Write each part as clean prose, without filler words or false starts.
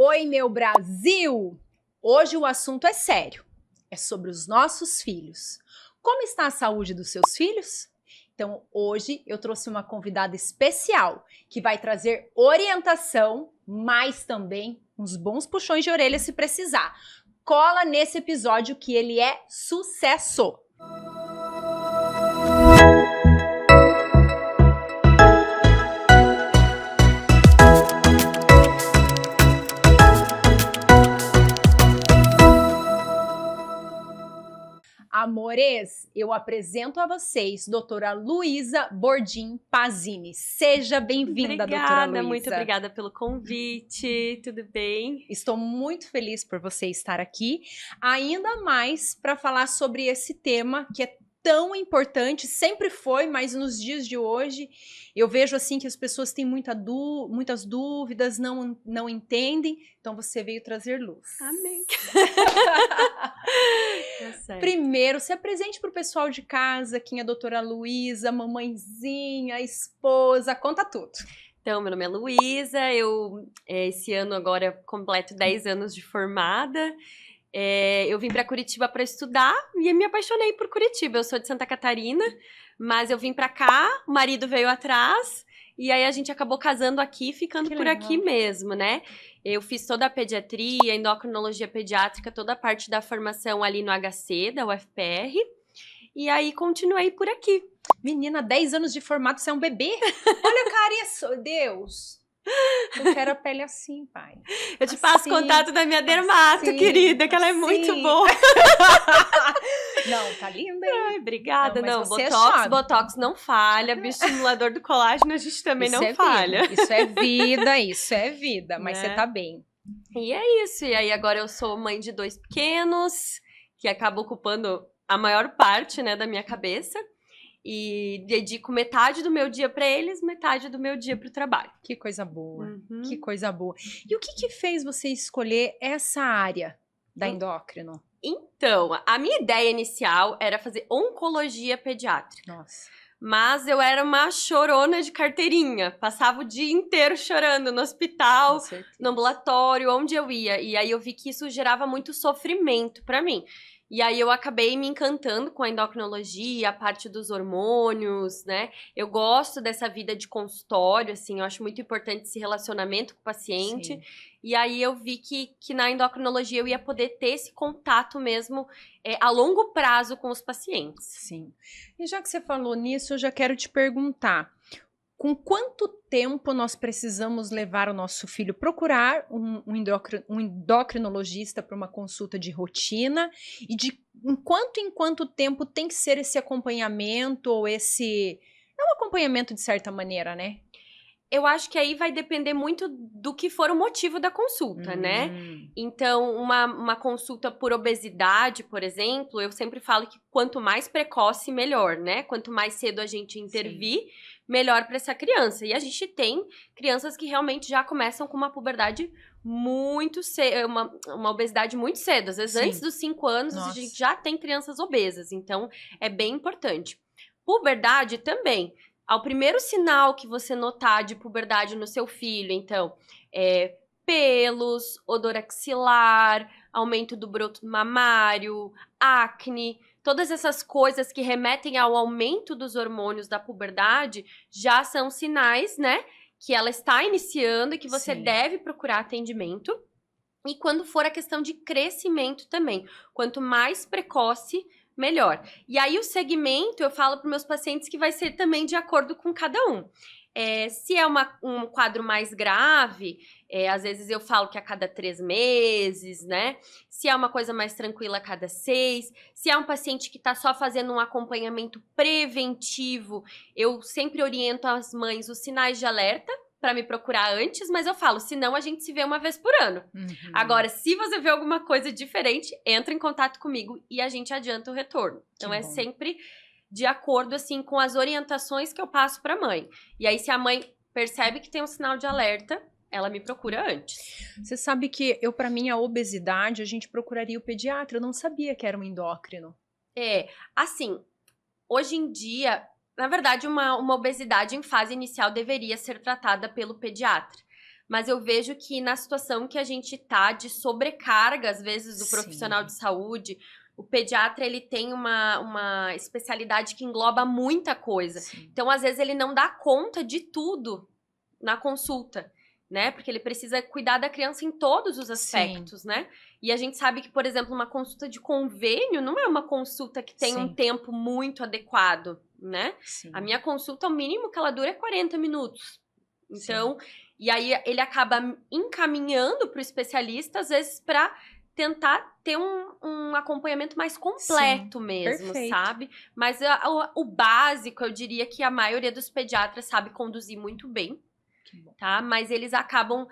Oi, meu Brasil! Hoje o assunto é sério, é sobre os nossos filhos. Como está a saúde dos seus filhos? Então, hoje eu trouxe uma convidada especial que vai trazer orientação, mas também uns bons puxões de orelha se precisar. Cola nesse episódio que ele é sucesso! Amores, eu apresento a vocês doutora Luísa Bordim Pazini. Seja bem-vinda, doutora Luísa. Muito obrigada pelo convite, tudo bem? Estou muito feliz por você estar aqui, ainda mais para falar sobre esse tema que é tão importante, sempre foi, mas nos dias de hoje eu vejo assim que as pessoas têm muitas dúvidas, não entendem, então você veio trazer luz. Amém. Tá. Primeiro, se apresente para o pessoal de casa, quem é a doutora Luísa, mamãezinha, esposa, conta tudo. Então, meu nome é Luísa, eu esse ano agora completo 10 anos de formada. Eu vim para Curitiba para estudar e me apaixonei por Curitiba. Eu sou de Santa Catarina, mas eu vim para cá, o marido veio atrás e aí a gente acabou casando aqui, ficando por aqui mesmo, né? Eu fiz toda a pediatria, endocrinologia pediátrica, toda a parte da formação ali no HC, da UFPR, e aí continuei por aqui. Menina, 10 anos de formado, você é um bebê? Olha a carinha, Deus! Eu quero a pele assim, pai. Eu te passo contato da minha dermato, querida, que ela é muito boa. Não, tá linda, hein? Ai, obrigada. Não, Botox não falha. Bioestimulador do colágeno a gente também não falha. Isso é vida. Mas você tá bem. E é isso. E aí agora eu sou mãe de 2 pequenos, que acaba ocupando a maior parte, né, da minha cabeça. E dedico metade do meu dia para eles, metade do meu dia para o trabalho. Que coisa boa, que coisa boa. E o que fez você escolher essa área da endócrino? Então, a minha ideia inicial era fazer oncologia pediátrica. Nossa. Mas eu era uma chorona de carteirinha. Passava o dia inteiro chorando no hospital, no ambulatório, onde eu ia. E aí eu vi que isso gerava muito sofrimento para mim. E aí eu acabei me encantando com a endocrinologia, a parte dos hormônios, né? Eu gosto dessa vida de consultório, assim, eu acho muito importante esse relacionamento com o paciente. Sim. E aí eu vi que na endocrinologia eu ia poder ter esse contato mesmo a longo prazo com os pacientes. Sim. E já que você falou nisso, eu já quero te perguntar. Com quanto tempo nós precisamos levar o nosso filho procurar um endocrinologista para uma consulta de rotina e de em quanto tempo tem que ser esse acompanhamento ou esse... É um acompanhamento de certa maneira, né? Eu acho que aí vai depender muito do que for o motivo da consulta, né? Então, uma consulta por obesidade, por exemplo, eu sempre falo que quanto mais precoce, melhor, né? Quanto mais cedo a gente intervir, melhor para essa criança. E a gente tem crianças que realmente já começam com uma puberdade muito cedo, uma obesidade muito cedo. Às vezes, antes dos 5 anos, a gente já tem crianças obesas. Então, é bem importante. Puberdade também. Ao primeiro sinal que você notar de puberdade no seu filho, então, pelos, odor axilar, aumento do broto mamário, acne, todas essas coisas que remetem ao aumento dos hormônios da puberdade já são sinais, né, que ela está iniciando e que você deve procurar atendimento. E quando for a questão de crescimento também, quanto mais precoce, melhor. E aí o segmento, eu falo para meus pacientes que vai ser também de acordo com cada um. Se é um quadro mais grave, às vezes eu falo que a cada 3 meses, né? Se é uma coisa mais tranquila, a cada 6. Se é um paciente que está só fazendo um acompanhamento preventivo, eu sempre oriento as mães os sinais de alerta para me procurar antes, mas eu falo, senão a gente se vê uma vez por ano. Agora, se você vê alguma coisa diferente, entra em contato comigo e a gente adianta o retorno. Então, é sempre de acordo, assim, com as orientações que eu passo para a mãe. E aí, se a mãe percebe que tem um sinal de alerta, ela me procura antes. Você sabe que para mim, a obesidade, a gente procuraria o pediatra. Eu não sabia que era um endócrino. Assim, hoje em dia... Na verdade, uma obesidade em fase inicial deveria ser tratada pelo pediatra. mas eu vejo que na situação que a gente tá de sobrecarga, às vezes, do Sim. profissional de saúde, o pediatra, ele tem uma especialidade que engloba muita coisa. Sim. Então, às vezes, ele não dá conta de tudo na consulta, né? Porque ele precisa cuidar da criança em todos os aspectos, né? E a gente sabe que, por exemplo, uma consulta de convênio não é uma consulta que tem um Sim. tempo muito adequado, né? Sim. A minha consulta, o mínimo que ela dura é 40 minutos. Então, Sim. e aí ele acaba encaminhando para o especialista, às vezes, para tentar ter um acompanhamento mais completo mesmo, perfeito. sabe? Mas o básico, eu diria que a maioria dos pediatras sabe conduzir muito bem, Que bom. tá? Mas eles acabam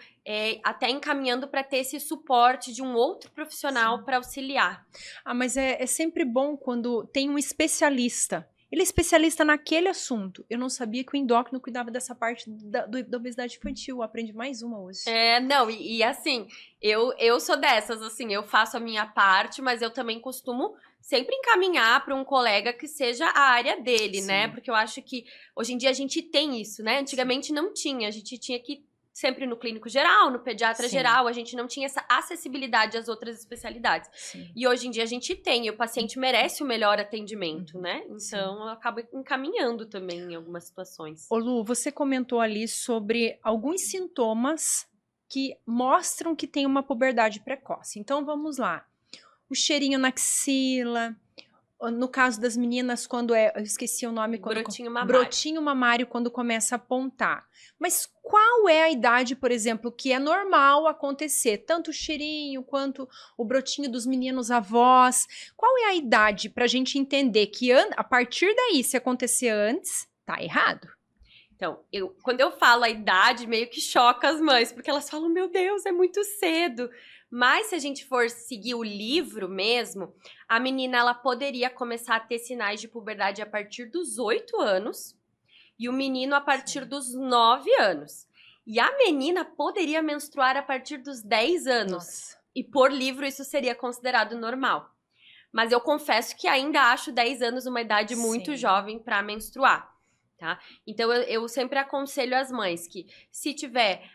até encaminhando para ter esse suporte de um outro profissional para auxiliar. Ah, mas é sempre bom quando tem um especialista. Ele é especialista naquele assunto. Eu não sabia que o endócrino cuidava dessa parte da obesidade infantil. Eu aprendi mais uma hoje. Não, e assim, eu sou dessas, assim, eu faço a minha parte, mas eu também costumo sempre encaminhar para um colega que seja a área dele, né? Sim. Porque eu acho que hoje em dia a gente tem isso, né? Antigamente não tinha, a gente tinha que sempre no clínico geral, no pediatra Sim. geral, a gente não tinha essa acessibilidade às outras especialidades. Sim. E hoje em dia a gente tem, e o paciente merece o melhor atendimento, né? Então eu acabo encaminhando também em algumas situações. Ô Lu, você comentou ali sobre alguns sintomas que mostram que tem uma puberdade precoce. Então vamos lá. O cheirinho na axila, no caso das meninas, quando eu esqueci o nome. Brotinho mamário. Brotinho mamário quando começa a apontar. Mas qual é a idade, por exemplo, que é normal acontecer? Tanto o cheirinho quanto o brotinho dos meninos avós. Qual é a idade para a gente entender que a partir daí, se acontecer antes, tá errado? Então, quando eu falo a idade, meio que choca as mães, porque elas falam, meu Deus, é muito cedo. Mas se a gente for seguir o livro mesmo, a menina ela poderia começar a ter sinais de puberdade a partir dos 8 anos e o menino a partir dos 9 anos. E a menina poderia menstruar a partir dos 10 anos. Nossa. E por livro isso seria considerado normal. Mas eu confesso que ainda acho 10 anos uma idade muito jovem para menstruar, tá? Então eu sempre aconselho as mães que se tiver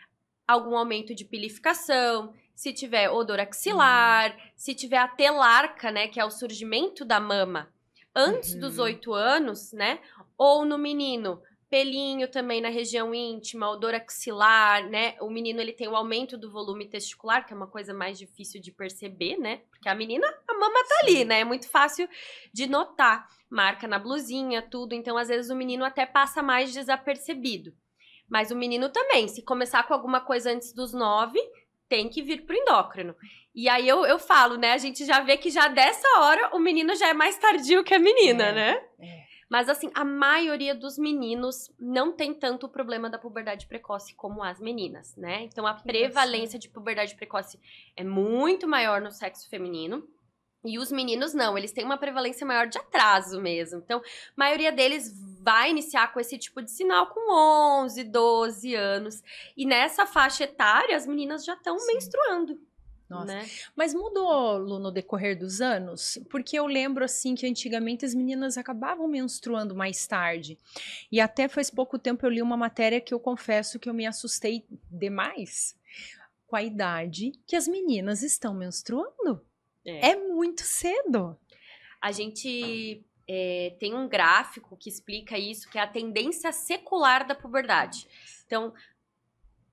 algum aumento de pilificação, se tiver odor axilar, se tiver a telarca, né, que é o surgimento da mama, antes dos 8 anos, né, ou no menino, pelinho também na região íntima, odor axilar, né, o menino ele tem o aumento do volume testicular, que é uma coisa mais difícil de perceber, né, porque a menina, a mama tá ali, né, é muito fácil de notar, marca na blusinha, tudo, então às vezes o menino até passa mais desapercebido. Mas o menino também, se começar com alguma coisa antes dos 9, tem que vir pro endócrino. E aí eu falo, né? A gente já vê que já dessa hora o menino já é mais tardio que a menina, né? Mas assim, a maioria dos meninos não tem tanto o problema da puberdade precoce como as meninas, né? Então a prevalência de puberdade precoce é muito maior no sexo feminino. E os meninos não, eles têm uma prevalência maior de atraso mesmo. Então, a maioria deles vai iniciar com esse tipo de sinal com 11, 12 anos. E nessa faixa etária, as meninas já estão menstruando. Nossa. Né? Mas mudou, Lu, no decorrer dos anos? Porque eu lembro, assim, que antigamente as meninas acabavam menstruando mais tarde. E até faz pouco tempo eu li uma matéria que eu confesso que eu me assustei demais com a idade que as meninas estão menstruando. É muito cedo. A gente tem um gráfico que explica isso, que é a tendência secular da puberdade. Então,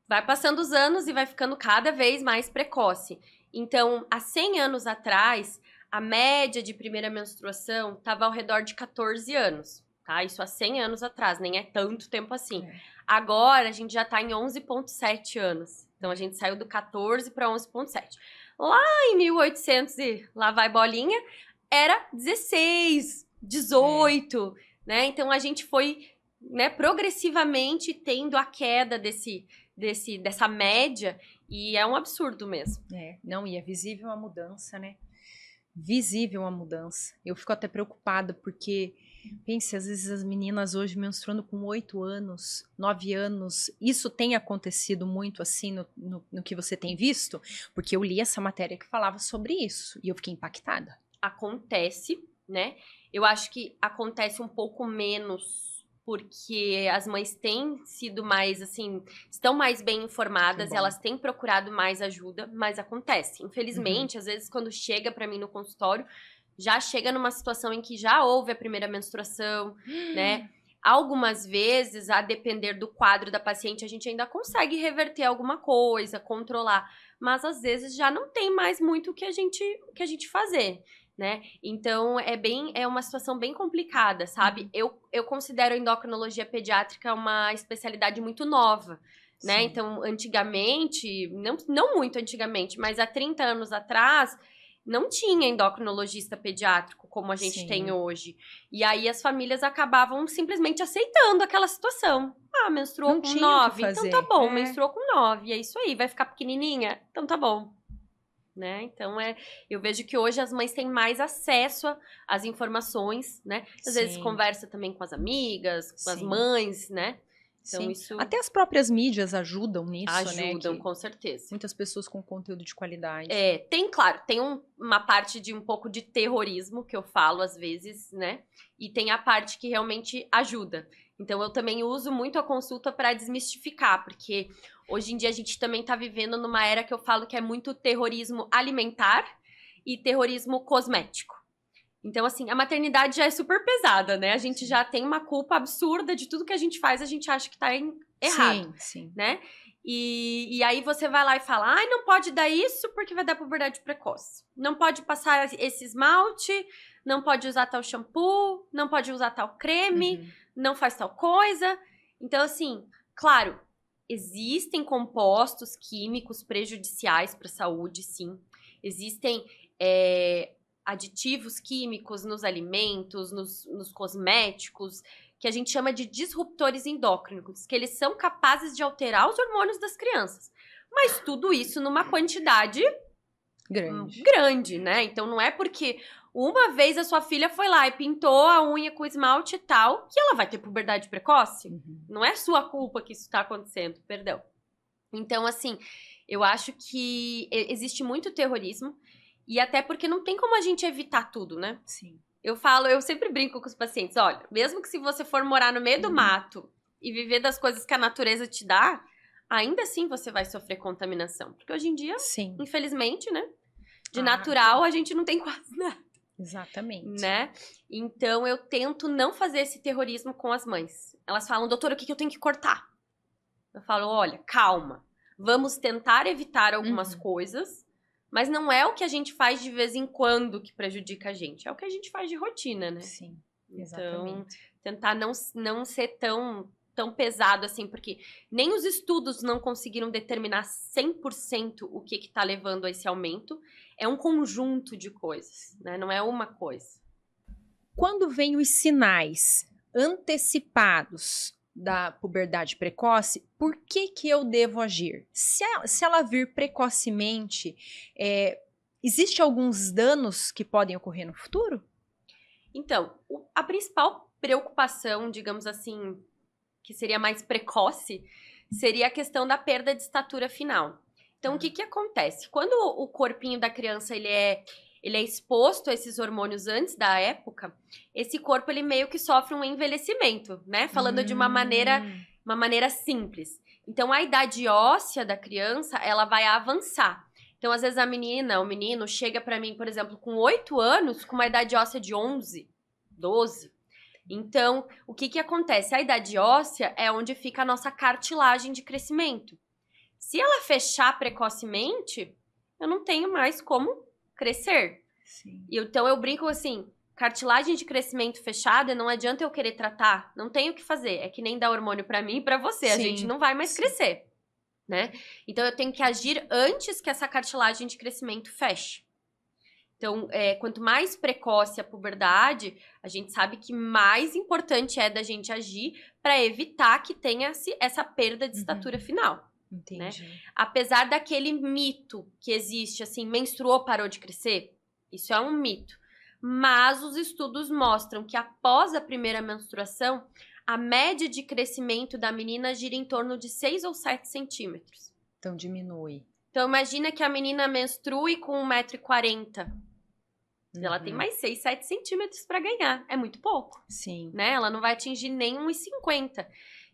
vai passando os anos e vai ficando cada vez mais precoce. Então, há 100 anos atrás, a média de primeira menstruação estava ao redor de 14 anos. Tá? Isso há 100 anos atrás, nem é tanto tempo assim. Agora, a gente já está em 11,7 anos. Então, a gente saiu do 14 para 11,7. Lá em 1800 e lá vai bolinha, era 16, 18, né? Então a gente foi, né, progressivamente tendo a queda dessa média e é um absurdo mesmo. Não, e é visível a mudança, né? Visível a mudança. Eu fico até preocupada porque, pense, às vezes as meninas hoje menstruando com 8 anos, 9 anos, isso tem acontecido muito assim no que você tem visto? Porque eu li essa matéria que falava sobre isso e eu fiquei impactada. Acontece, né? Eu acho que acontece um pouco menos porque as mães têm sido mais, assim, estão mais bem informadas, elas têm procurado mais ajuda, mas acontece. Infelizmente, às vezes, quando chega pra mim no consultório, já chega numa situação em que já houve a primeira menstruação, né? Algumas vezes, a depender do quadro da paciente, a gente ainda consegue reverter alguma coisa, controlar, mas às vezes já não tem mais muito o que a gente fazer. Né? Então, é uma situação bem complicada, sabe? Eu considero a endocrinologia pediátrica uma especialidade muito nova, né? Sim. Então, antigamente, não muito antigamente, mas há 30 anos atrás, não tinha endocrinologista pediátrico como a gente tem hoje. E aí, as famílias acabavam simplesmente aceitando aquela situação. Ah, menstruou com 9, então tá bom, menstruou com 9, é isso aí, vai ficar pequenininha? Então tá bom. Né? Então, eu vejo que hoje as mães têm mais acesso às informações, né? Às vezes conversa também com as amigas, com as mães, né? Então, isso... Até as próprias mídias ajudam nisso, né? Ajudam, com certeza. Muitas pessoas com conteúdo de qualidade. Claro, tem uma parte de um pouco de terrorismo, que eu falo às vezes, né? E tem a parte que realmente ajuda. Então, eu também uso muito a consulta para desmistificar, porque hoje em dia a gente também está vivendo numa era que eu falo que é muito terrorismo alimentar e terrorismo cosmético. Então, assim, a maternidade já é super pesada, né? A gente já tem uma culpa absurda de tudo que a gente faz, a gente acha que tá errado, né? E aí você vai lá e fala, ai, não pode dar isso porque vai dar puberdade precoce. Não pode passar esse esmalte, não pode usar tal shampoo, não pode usar tal creme, não faz tal coisa. Então, assim, claro, existem compostos químicos prejudiciais para a saúde, sim. Existem aditivos químicos nos alimentos, nos cosméticos, que a gente chama de disruptores endócrinos, que eles são capazes de alterar os hormônios das crianças. Mas tudo isso numa quantidade grande, né? Então não é porque uma vez a sua filha foi lá e pintou a unha com esmalte e tal, que ela vai ter puberdade precoce. Não é sua culpa que isso tá acontecendo, perdão. Então, assim, eu acho que existe muito terrorismo, e até porque não tem como a gente evitar tudo, né? Sim. Eu sempre brinco com os pacientes, olha, mesmo que se você for morar no meio do mato e viver das coisas que a natureza te dá, ainda assim você vai sofrer contaminação. Porque hoje em dia, infelizmente, né? De natural, a gente não tem quase nada. Exatamente. Né? Então, eu tento não fazer esse terrorismo com as mães. Elas falam, doutora, o que eu tenho que cortar? Eu falo, olha, calma. Vamos tentar evitar algumas coisas, mas não é o que a gente faz de vez em quando que prejudica a gente. É o que a gente faz de rotina, né? Sim, exatamente. Então, tentar não ser tão pesado assim, porque nem os estudos não conseguiram determinar 100% o que está levando a esse aumento. É um conjunto de coisas, né? Não é uma coisa. Quando vêm os sinais antecipados da puberdade precoce, por que eu devo agir? Se ela vir precocemente, existe alguns danos que podem ocorrer no futuro? Então, a principal preocupação, digamos assim, que seria mais precoce, seria a questão da perda de estatura final. Então, o que acontece? Quando o corpinho da criança ele é exposto a esses hormônios antes da época, esse corpo ele meio que sofre um envelhecimento, né? Falando de uma maneira simples. Então, a idade óssea da criança, ela vai avançar. Então, às vezes a menina, o menino chega pra mim, por exemplo, com 8 anos, com uma idade óssea de 11, 12. Então, o que acontece? A idade óssea é onde fica a nossa cartilagem de crescimento. Se ela fechar precocemente, eu não tenho mais como crescer. Sim. Então, eu brinco assim, cartilagem de crescimento fechada, não adianta eu querer tratar, não tenho o que fazer. É que nem dar hormônio pra mim e pra você, a gente não vai mais crescer, né? Então, eu tenho que agir antes que essa cartilagem de crescimento feche. Então, quanto mais precoce a puberdade, a gente sabe que mais importante é da gente agir para evitar que tenha essa perda de estatura final. Entendi. Né? Apesar daquele mito que existe, assim, menstruou, parou de crescer, isso é um mito. Mas os estudos mostram que após a primeira menstruação, a média de crescimento da menina gira em torno de 6 ou 7 centímetros. Então, diminui. Então, imagina que a menina menstrue com 1,40 m. Ela tem mais 6, 7 centímetros para ganhar. É muito pouco. Sim. Né? Ela não vai atingir nem 1,50.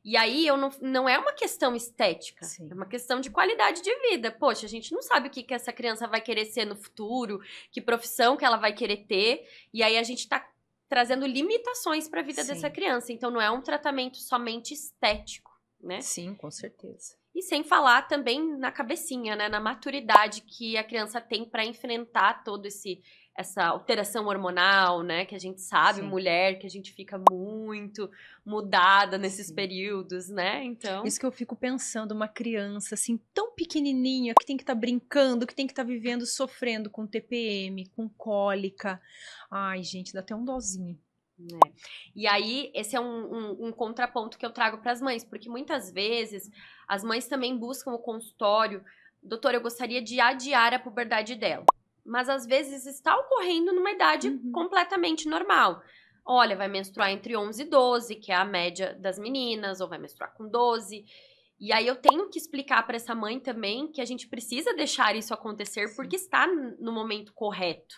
E aí, não é uma questão estética. Sim. É uma questão de qualidade de vida. Poxa, a gente não sabe o que essa criança vai querer ser no futuro, que profissão que ela vai querer ter. E aí, a gente tá trazendo limitações para a vida dessa criança. Então, não é um tratamento somente estético, né? Sim, com certeza. E sem falar também na cabecinha, né? Na maturidade que a criança tem para enfrentar todo essa alteração hormonal, né? Que a gente sabe, mulher, que a gente fica muito mudada nesses períodos, né? Então... Isso que eu fico pensando, uma criança assim, tão pequenininha, que tem que estar brincando, que tem que estar vivendo, sofrendo com TPM, com cólica. Ai, gente, dá até um dozinho. E aí, esse é um contraponto que eu trago para as mães, porque muitas vezes as mães também buscam o consultório. Doutora, eu gostaria de adiar a puberdade dela. Mas às vezes está ocorrendo numa idade completamente normal. Olha, vai menstruar entre 11 e 12, que é a média das meninas, ou vai menstruar com 12. E aí eu tenho que explicar para essa mãe também que a gente precisa deixar isso acontecer porque está no momento correto,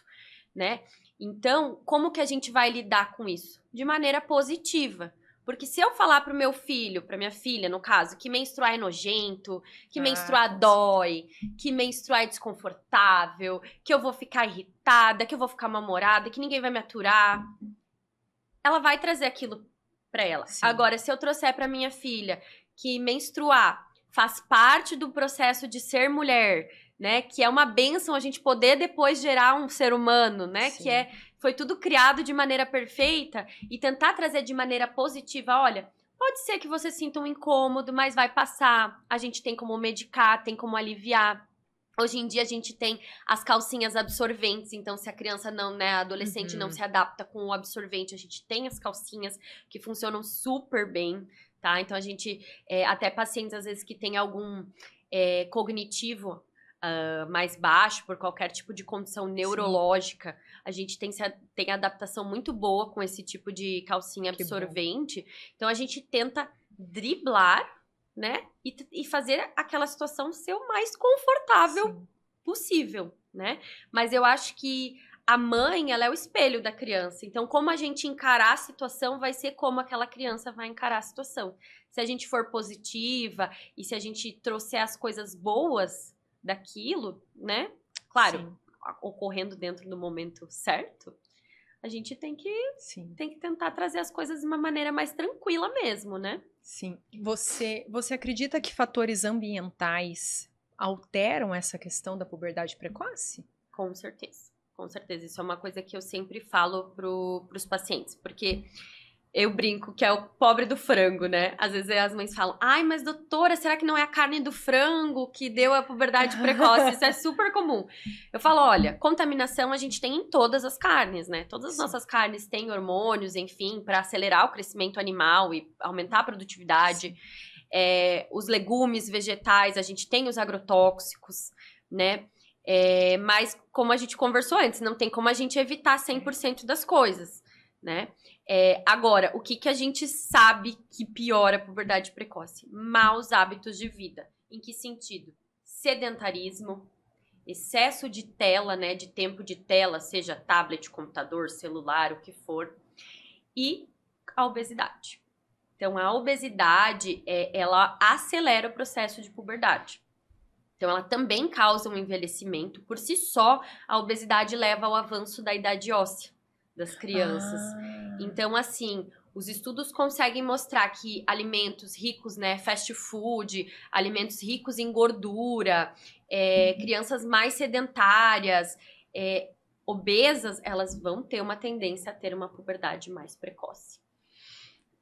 né? Então, como que a gente vai lidar com isso? De maneira positiva. Porque se eu falar pro meu filho, pra minha filha, no caso, que menstruar é nojento, que menstruar dói, que menstruar é desconfortável, que eu vou ficar irritada, que eu vou ficar mal-humorada, que ninguém vai me aturar, ela vai trazer aquilo pra ela. Sim. Agora, se eu trouxer pra minha filha que menstruar faz parte do processo de ser mulher, né, que é uma bênção a gente poder depois gerar um ser humano, né, Sim. que foi tudo criado de maneira perfeita, e tentar trazer de maneira positiva, olha, pode ser que você sinta um incômodo, mas vai passar, a gente tem como medicar, tem como aliviar. Hoje em dia a gente tem as calcinhas absorventes, então se a criança não, né, a adolescente não se adapta com o absorvente, a gente tem as calcinhas que funcionam super bem, tá? Então a gente, até pacientes às vezes que tem algum cognitivo mais baixo, por qualquer tipo de condição neurológica, Sim. a gente tem adaptação muito boa com esse tipo de calcinha absorvente. Então, a gente tenta driblar, né? E fazer aquela situação ser o mais confortável Sim. possível, né? Mas eu acho que a mãe, ela é o espelho da criança. Então, como a gente encarar a situação vai ser como aquela criança vai encarar a situação. Se a gente for positiva e se a gente trouxer as coisas boas daquilo, né? Claro, Sim. ocorrendo dentro do momento certo, a gente tem que tentar trazer as coisas de uma maneira mais tranquila mesmo, né? Sim. Você acredita que fatores ambientais alteram essa questão da puberdade precoce? Com certeza. Com certeza. Isso é uma coisa que eu sempre falo pros pacientes, porque eu brinco que é o pobre do frango, né? Às vezes as mães falam, ai, mas doutora, será que não é a carne do frango que deu a puberdade precoce? Isso é super comum. Eu falo, olha, contaminação a gente tem em todas as carnes, né? Todas as nossas carnes têm hormônios, enfim, para acelerar o crescimento animal e aumentar a produtividade. Os legumes, vegetais, a gente tem os agrotóxicos, né? Mas como a gente conversou antes, não tem como a gente evitar 100% das coisas, né? Agora, o que a gente sabe que piora a puberdade precoce? Maus hábitos de vida. Em que sentido? Sedentarismo, excesso de tela, né? De tempo de tela, seja tablet, computador, celular, o que for. E a obesidade. Então, a obesidade, ela acelera o processo de puberdade. Então, ela também causa um envelhecimento. Por si só, a obesidade leva ao avanço da idade óssea das crianças. Então, assim, os estudos conseguem mostrar que alimentos ricos, né, fast food, alimentos ricos em gordura, crianças mais sedentárias, obesas, elas vão ter uma tendência a ter uma puberdade mais precoce.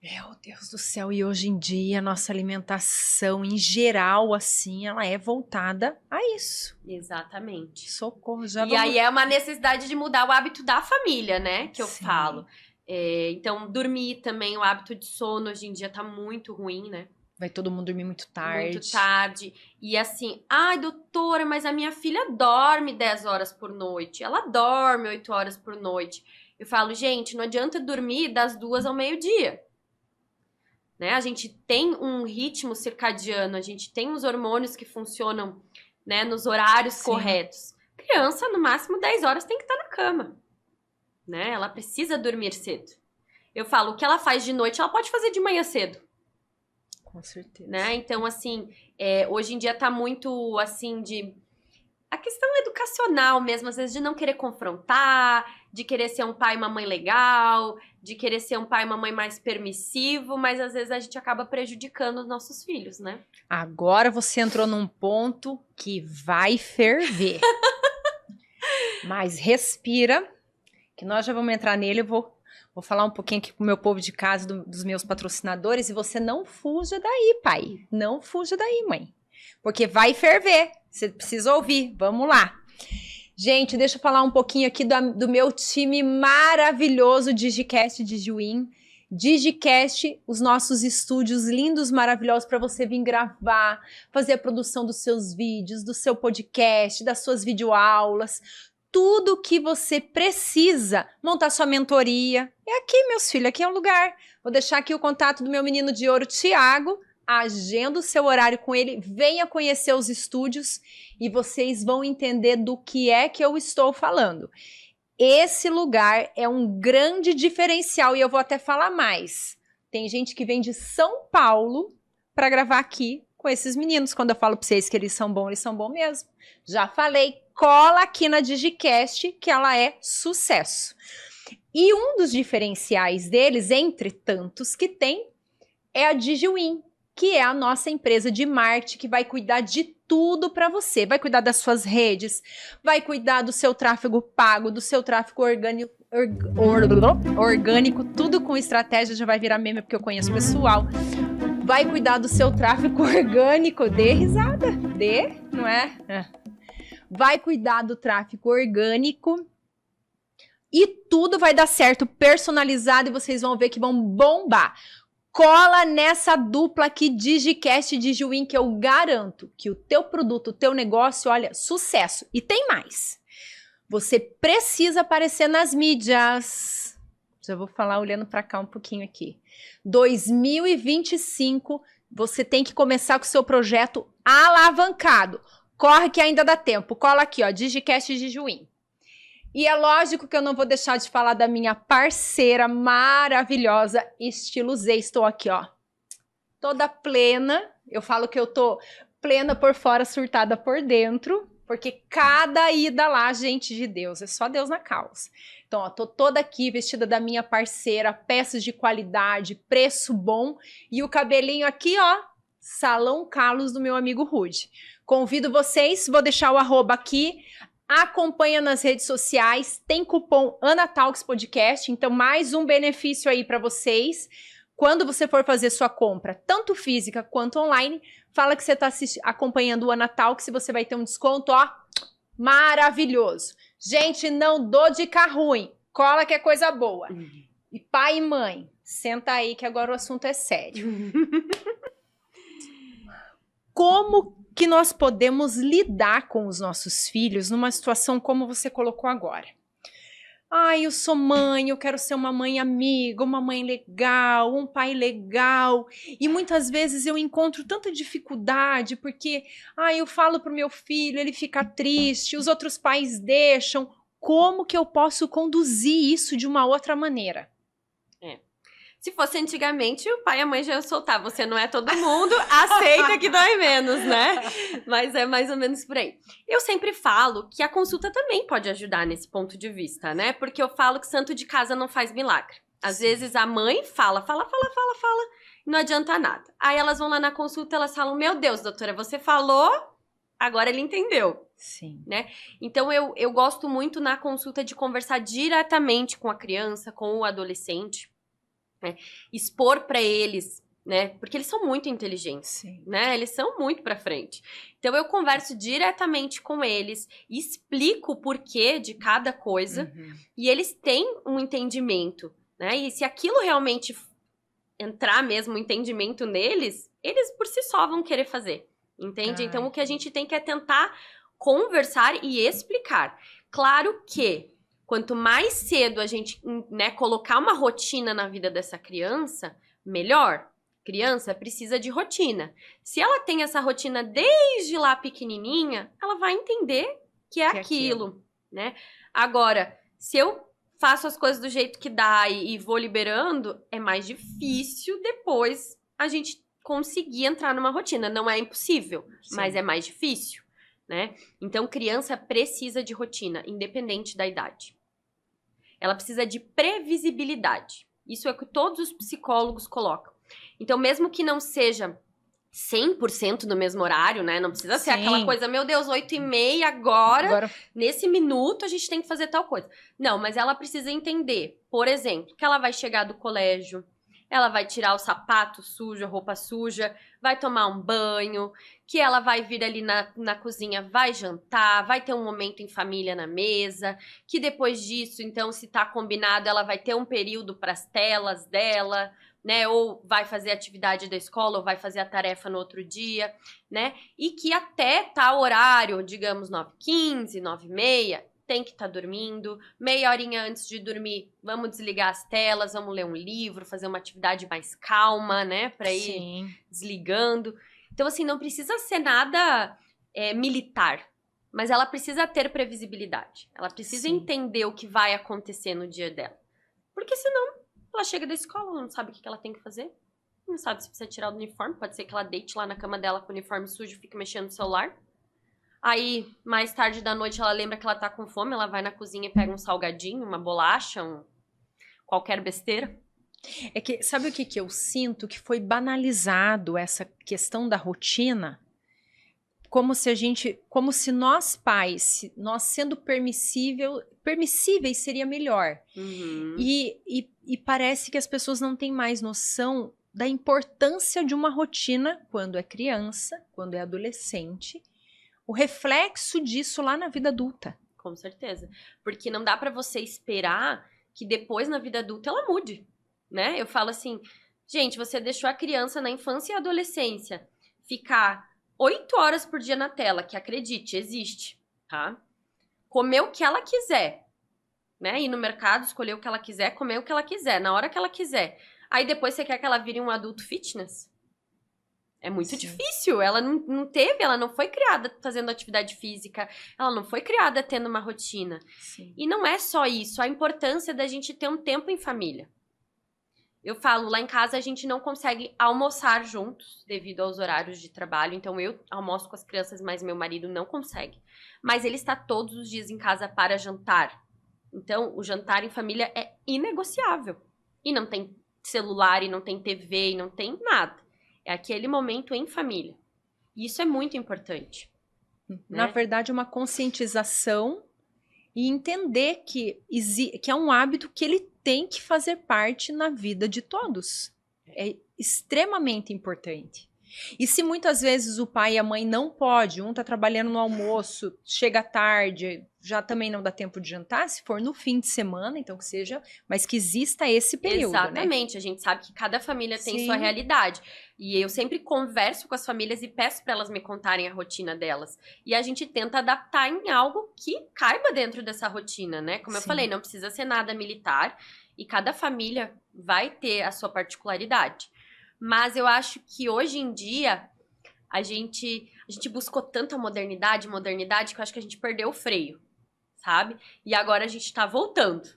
Meu Deus do céu, e hoje em dia a nossa alimentação em geral, assim, ela é voltada a isso. Exatamente. Socorro, E aí é uma necessidade de mudar o hábito da família, né, que eu falo. Então, dormir também, o hábito de sono hoje em dia tá muito ruim, né? Vai todo mundo dormir muito tarde. Muito tarde. E assim, ai, doutora, mas a minha filha dorme 10 horas por noite. Ela dorme 8 horas por noite. Eu falo, gente, não adianta dormir das 2 ao meio-dia. Né? A gente tem um ritmo circadiano, a gente tem os hormônios que funcionam, né, nos horários corretos. Criança, no máximo 10 horas, tem que estar na cama. né? Ela precisa dormir cedo. Eu falo, o que ela faz de noite, ela pode fazer de manhã cedo. Com certeza. Né? Então, assim, hoje em dia tá muito, assim, a questão educacional mesmo, às vezes, de não querer confrontar, de querer ser um pai e uma mãe legal, de querer ser um pai e uma mãe mais permissivo, mas às vezes a gente acaba prejudicando os nossos filhos, né? Agora você entrou num ponto que vai ferver. Mas respira, que nós já vamos entrar nele. Eu vou falar um pouquinho aqui com o meu povo de casa, dos meus patrocinadores, e você não fuja daí, pai. Não fuja daí, mãe. Porque vai ferver. Você precisa ouvir. Vamos lá. Gente, deixa eu falar um pouquinho aqui do meu time maravilhoso Digicast de Juín. Digicast, os nossos estúdios lindos, maravilhosos para você vir gravar, fazer a produção dos seus vídeos, do seu podcast, das suas videoaulas, tudo que você precisa, montar sua mentoria. É aqui, meus filhos, aqui é o lugar. Vou deixar aqui o contato do meu menino de ouro, Thiago. Agenda o seu horário com ele, venha conhecer os estúdios e vocês vão entender do que é que eu estou falando. Esse lugar é um grande diferencial e eu vou até falar mais. Tem gente que vem de São Paulo para gravar aqui com esses meninos. Quando eu falo para vocês que eles são bons mesmo. Já falei, cola aqui na Digicast que ela é sucesso. E um dos diferenciais deles, entre tantos que tem, é a DigiWin, que é a nossa empresa de marketing que vai cuidar de tudo para você. Vai cuidar das suas redes, vai cuidar do seu tráfego pago, do seu tráfego orgânico, tudo com estratégia, já vai virar meme porque eu conheço o pessoal. Vai cuidar do seu tráfego orgânico, dê risada, não é? Vai cuidar do tráfego orgânico e tudo vai dar certo, personalizado, e vocês vão ver que vão bombar. Cola nessa dupla aqui, Digicast e Digiwin, que eu garanto que o teu produto, o teu negócio, olha, sucesso. E tem mais. Você precisa aparecer nas mídias. Já vou falar olhando para cá um pouquinho aqui. 2025, você tem que começar com o seu projeto alavancado. Corre que ainda dá tempo. Cola aqui, ó, Digicast e Digiwin. E é lógico que eu não vou deixar de falar da minha parceira maravilhosa, Estilo Z. Estou aqui, ó, toda plena. Eu falo que eu tô plena por fora, surtada por dentro, porque cada ida lá, gente de Deus, é só Deus na causa. Então, ó, tô toda aqui vestida da minha parceira, peças de qualidade, preço bom e o cabelinho aqui, ó, Salão Carlos do meu amigo Rude. Convido vocês, vou deixar o arroba aqui. Acompanha nas redes sociais, tem cupom ANATALKS Podcast, então mais um benefício aí para vocês. Quando você for fazer sua compra, tanto física quanto online, fala que você está acompanhando o ANATALKS e você vai ter um desconto, ó, maravilhoso. Gente, não dou dica ruim, cola que é coisa boa. E pai e mãe, senta aí que agora o assunto é sério. Como que nós podemos lidar com os nossos filhos numa situação como você colocou agora? Ai, eu sou mãe, eu quero ser uma mãe amiga, uma mãe legal, um pai legal. E muitas vezes eu encontro tanta dificuldade porque, eu falo pro meu filho, ele fica triste, os outros pais deixam. Como que eu posso conduzir isso de uma outra maneira? Se fosse antigamente, o pai e a mãe já iam soltar. Você não é todo mundo, aceita que dói menos, né? Mas é mais ou menos por aí. Eu sempre falo que a consulta também pode ajudar nesse ponto de vista, né? Porque eu falo que santo de casa não faz milagre. Às vezes a mãe fala, e não adianta nada. Aí elas vão lá na consulta, elas falam, meu Deus, doutora, você falou, agora ele entendeu. Sim. Né? Então eu gosto muito na consulta de conversar diretamente com a criança, com o adolescente. Né? Expor para eles, né? Porque eles são muito inteligentes, sim, né? Eles são muito para frente. Então eu converso diretamente com eles, explico o porquê de cada coisa e eles têm um entendimento, né? E se aquilo realmente entrar mesmo o entendimento neles, eles por si só vão querer fazer, entende? Então o que a gente tem que é tentar conversar e explicar. Claro que quanto mais cedo a gente, né, colocar uma rotina na vida dessa criança, melhor. Criança precisa de rotina. Se ela tem essa rotina desde lá pequenininha, ela vai entender que é aquilo, né? Agora, se eu faço as coisas do jeito que dá e vou liberando, é mais difícil depois a gente conseguir entrar numa rotina. Não é impossível, mas é mais difícil, né? Então, criança precisa de rotina, independente da idade. Ela precisa de previsibilidade. Isso é o que todos os psicólogos colocam. Então, mesmo que não seja 100% no mesmo horário, né? Não precisa ser aquela coisa, meu Deus, 8h30 agora, nesse minuto a gente tem que fazer tal coisa. Não, mas ela precisa entender, por exemplo, que ela vai chegar do colégio, ela vai tirar o sapato sujo, a roupa suja, vai tomar um banho, que ela vai vir ali na cozinha, vai jantar, vai ter um momento em família na mesa, que depois disso, então, se tá combinado, ela vai ter um período para as telas dela, né? Ou vai fazer a atividade da escola, ou vai fazer a tarefa no outro dia, né? E que até tal horário, digamos 9h15, 9h30, tem que estar dormindo. Meia horinha antes de dormir, vamos desligar as telas, vamos ler um livro, fazer uma atividade mais calma, né? Pra ir desligando. Então, assim, não precisa ser nada militar, mas ela precisa ter previsibilidade. Ela precisa entender o que vai acontecer no dia dela. Porque senão, ela chega da escola, ela não sabe o que ela tem que fazer. Não sabe se precisa tirar o uniforme. Pode ser que ela deite lá na cama dela com o uniforme sujo e fique mexendo no celular. Aí, mais tarde da noite, ela lembra que ela tá com fome, ela vai na cozinha e pega um salgadinho, uma bolacha, qualquer besteira. É que, sabe o que eu sinto? Que foi banalizado essa questão da rotina, como se nós pais, nós sendo permissíveis seria melhor. Uhum. E parece que as pessoas não têm mais noção da importância de uma rotina quando é criança, quando é adolescente, o reflexo disso lá na vida adulta. Com certeza. Porque não dá pra você esperar que depois na vida adulta ela mude, né? Eu falo assim, gente, você deixou a criança na infância e adolescência ficar 8 horas por dia na tela, que acredite, existe, tá? Comer o que ela quiser, né? Ir no mercado, escolher o que ela quiser, comer o que ela quiser, na hora que ela quiser. Aí depois você quer que ela vire um adulto fitness? É muito difícil, ela ela não foi criada fazendo atividade física, ela não foi criada tendo uma rotina. E não é só isso, a importância da gente ter um tempo em família. Eu falo, lá em casa a gente não consegue almoçar juntos devido aos horários de trabalho, então eu almoço com as crianças, mas meu marido não consegue. Mas ele está todos os dias em casa para jantar. Então, o jantar em família é inegociável. E não tem celular, e não tem TV, e não tem nada. É aquele momento em família. E isso é muito importante. Na verdade, uma conscientização e entender que é um hábito que ele tem que fazer parte na vida de todos. É extremamente importante. E se muitas vezes o pai e a mãe não podem, um tá trabalhando no almoço, chega tarde, já também não dá tempo de jantar, se for no fim de semana, então que seja, mas que exista esse período, Exatamente, né? A gente sabe que cada família tem sua realidade. E eu sempre converso com as famílias e peço para elas me contarem a rotina delas. E a gente tenta adaptar em algo que caiba dentro dessa rotina, né? Como eu falei, não precisa ser nada militar e cada família vai ter a sua particularidade. Mas eu acho que hoje em dia a gente buscou tanta modernidade, que eu acho que a gente perdeu o freio, sabe? E agora a gente tá voltando.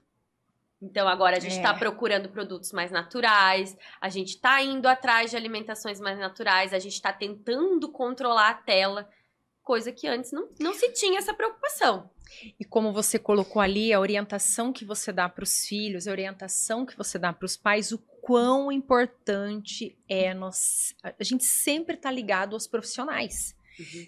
Então agora a gente tá procurando produtos mais naturais, a gente tá indo atrás de alimentações mais naturais, a gente tá tentando controlar a tela, coisa que antes não se tinha essa preocupação. E como você colocou ali, a orientação que você dá para os filhos, a orientação que você dá para os pais, o quão importante é a gente sempre tá ligado aos profissionais.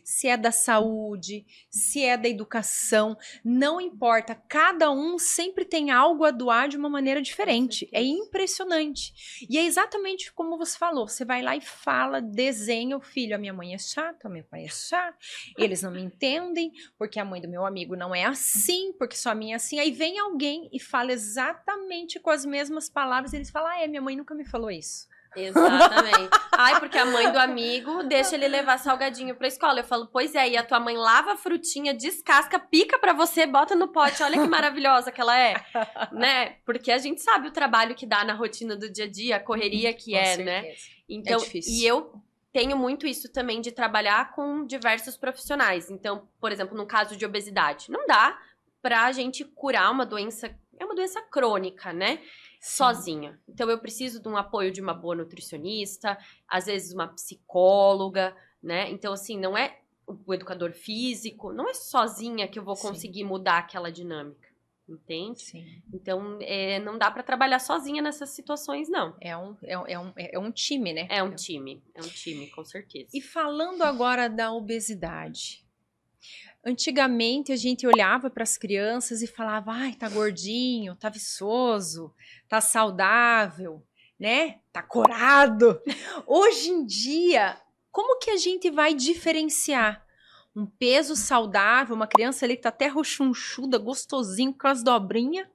Se é da saúde, se é da educação, não importa, cada um sempre tem algo a doar de uma maneira diferente, é impressionante. E é exatamente como você falou, você vai lá e fala, desenha o filho, a minha mãe é chata, meu pai é chato, eles não me entendem, porque a mãe do meu amigo não é assim, porque só a minha é assim, aí vem alguém e fala exatamente com as mesmas palavras, e eles falam, minha mãe nunca me falou isso. Exatamente. Ai, porque a mãe do amigo deixa ele levar salgadinho pra escola. Eu falo, pois é, e a tua mãe lava a frutinha, descasca, pica pra você, bota no pote. Olha que maravilhosa que ela é, né? Porque a gente sabe o trabalho que dá na rotina do dia a dia, a correria que é, né? Então, e eu tenho muito isso também de trabalhar com diversos profissionais. Então, por exemplo, no caso de obesidade, não dá pra gente curar uma doença. É uma uma doença crônica, né? Sozinha. Então, eu preciso de um apoio de uma boa nutricionista, às vezes uma psicóloga, né? Então, assim, não é o educador físico, não é sozinha que eu vou conseguir mudar aquela dinâmica, entende? Sim. Então, não dá pra trabalhar sozinha nessas situações, não. É um time, né? É um time, com certeza. E falando agora da obesidade. Antigamente a gente olhava para as crianças e falava, ai, tá gordinho, tá viçoso, tá saudável, né? Tá corado. Hoje em dia, como que a gente vai diferenciar um peso saudável, uma criança ali que tá até rochunchuda, gostosinho, com as dobrinhas,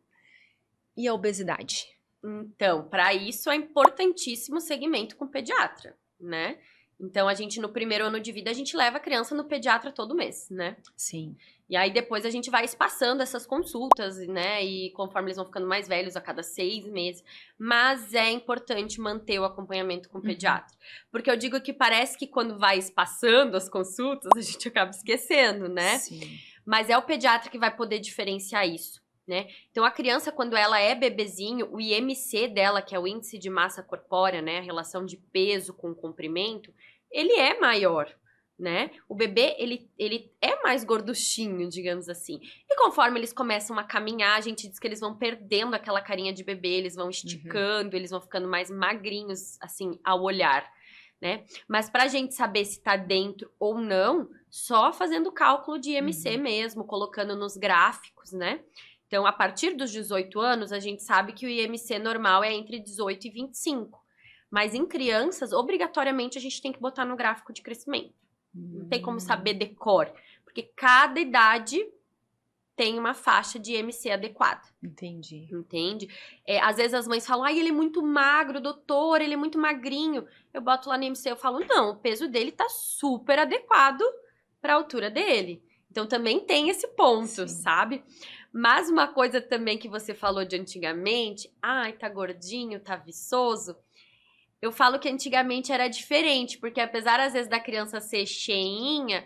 e a obesidade? Então, para isso é importantíssimo o segmento com o pediatra, né? Então, a gente, no primeiro ano de vida, a gente leva a criança no pediatra todo mês, né? Sim. E aí, depois, a gente vai espaçando essas consultas, né? E conforme eles vão ficando mais velhos, a cada 6 meses. Mas é importante manter o acompanhamento com o pediatra. Porque eu digo que parece que quando vai espaçando as consultas, a gente acaba esquecendo, né? Sim. Mas é o pediatra que vai poder diferenciar isso, né? Então, a criança, quando ela é bebezinho, o IMC dela, que é o índice de massa corpórea, né? A relação de peso com o comprimento, ele é maior, né? O bebê, ele é mais gorduchinho, digamos assim. E conforme eles começam a caminhar, a gente diz que eles vão perdendo aquela carinha de bebê, eles vão esticando, eles vão ficando mais magrinhos, assim, ao olhar, né? Mas pra gente saber se tá dentro ou não, só fazendo o cálculo de IMC mesmo, colocando nos gráficos, né? Então, a partir dos 18 anos, a gente sabe que o IMC normal é entre 18 e 25. Mas em crianças, obrigatoriamente, a gente tem que botar no gráfico de crescimento. Não tem como saber de cor. Porque cada idade tem uma faixa de IMC adequada. Entendi. Entende? Às vezes as mães falam, ai, ele é muito magro, doutor, ele é muito magrinho. Eu boto lá no IMC, eu falo, não, o peso dele tá super adequado para a altura dele. Então também tem esse ponto, sabe? Mas uma coisa também que você falou de antigamente, ai, tá gordinho, tá viçoso. Eu falo que antigamente era diferente, porque apesar às vezes da criança ser cheinha,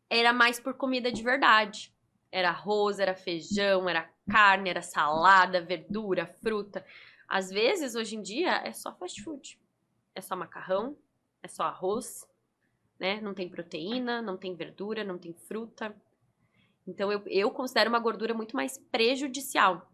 era mais por comida de verdade. Era arroz, era feijão, era carne, era salada, verdura, fruta. Às vezes, hoje em dia, é só fast food. É só macarrão, é só arroz, né? Não tem proteína, não tem verdura, não tem fruta. Então, eu considero uma gordura muito mais prejudicial.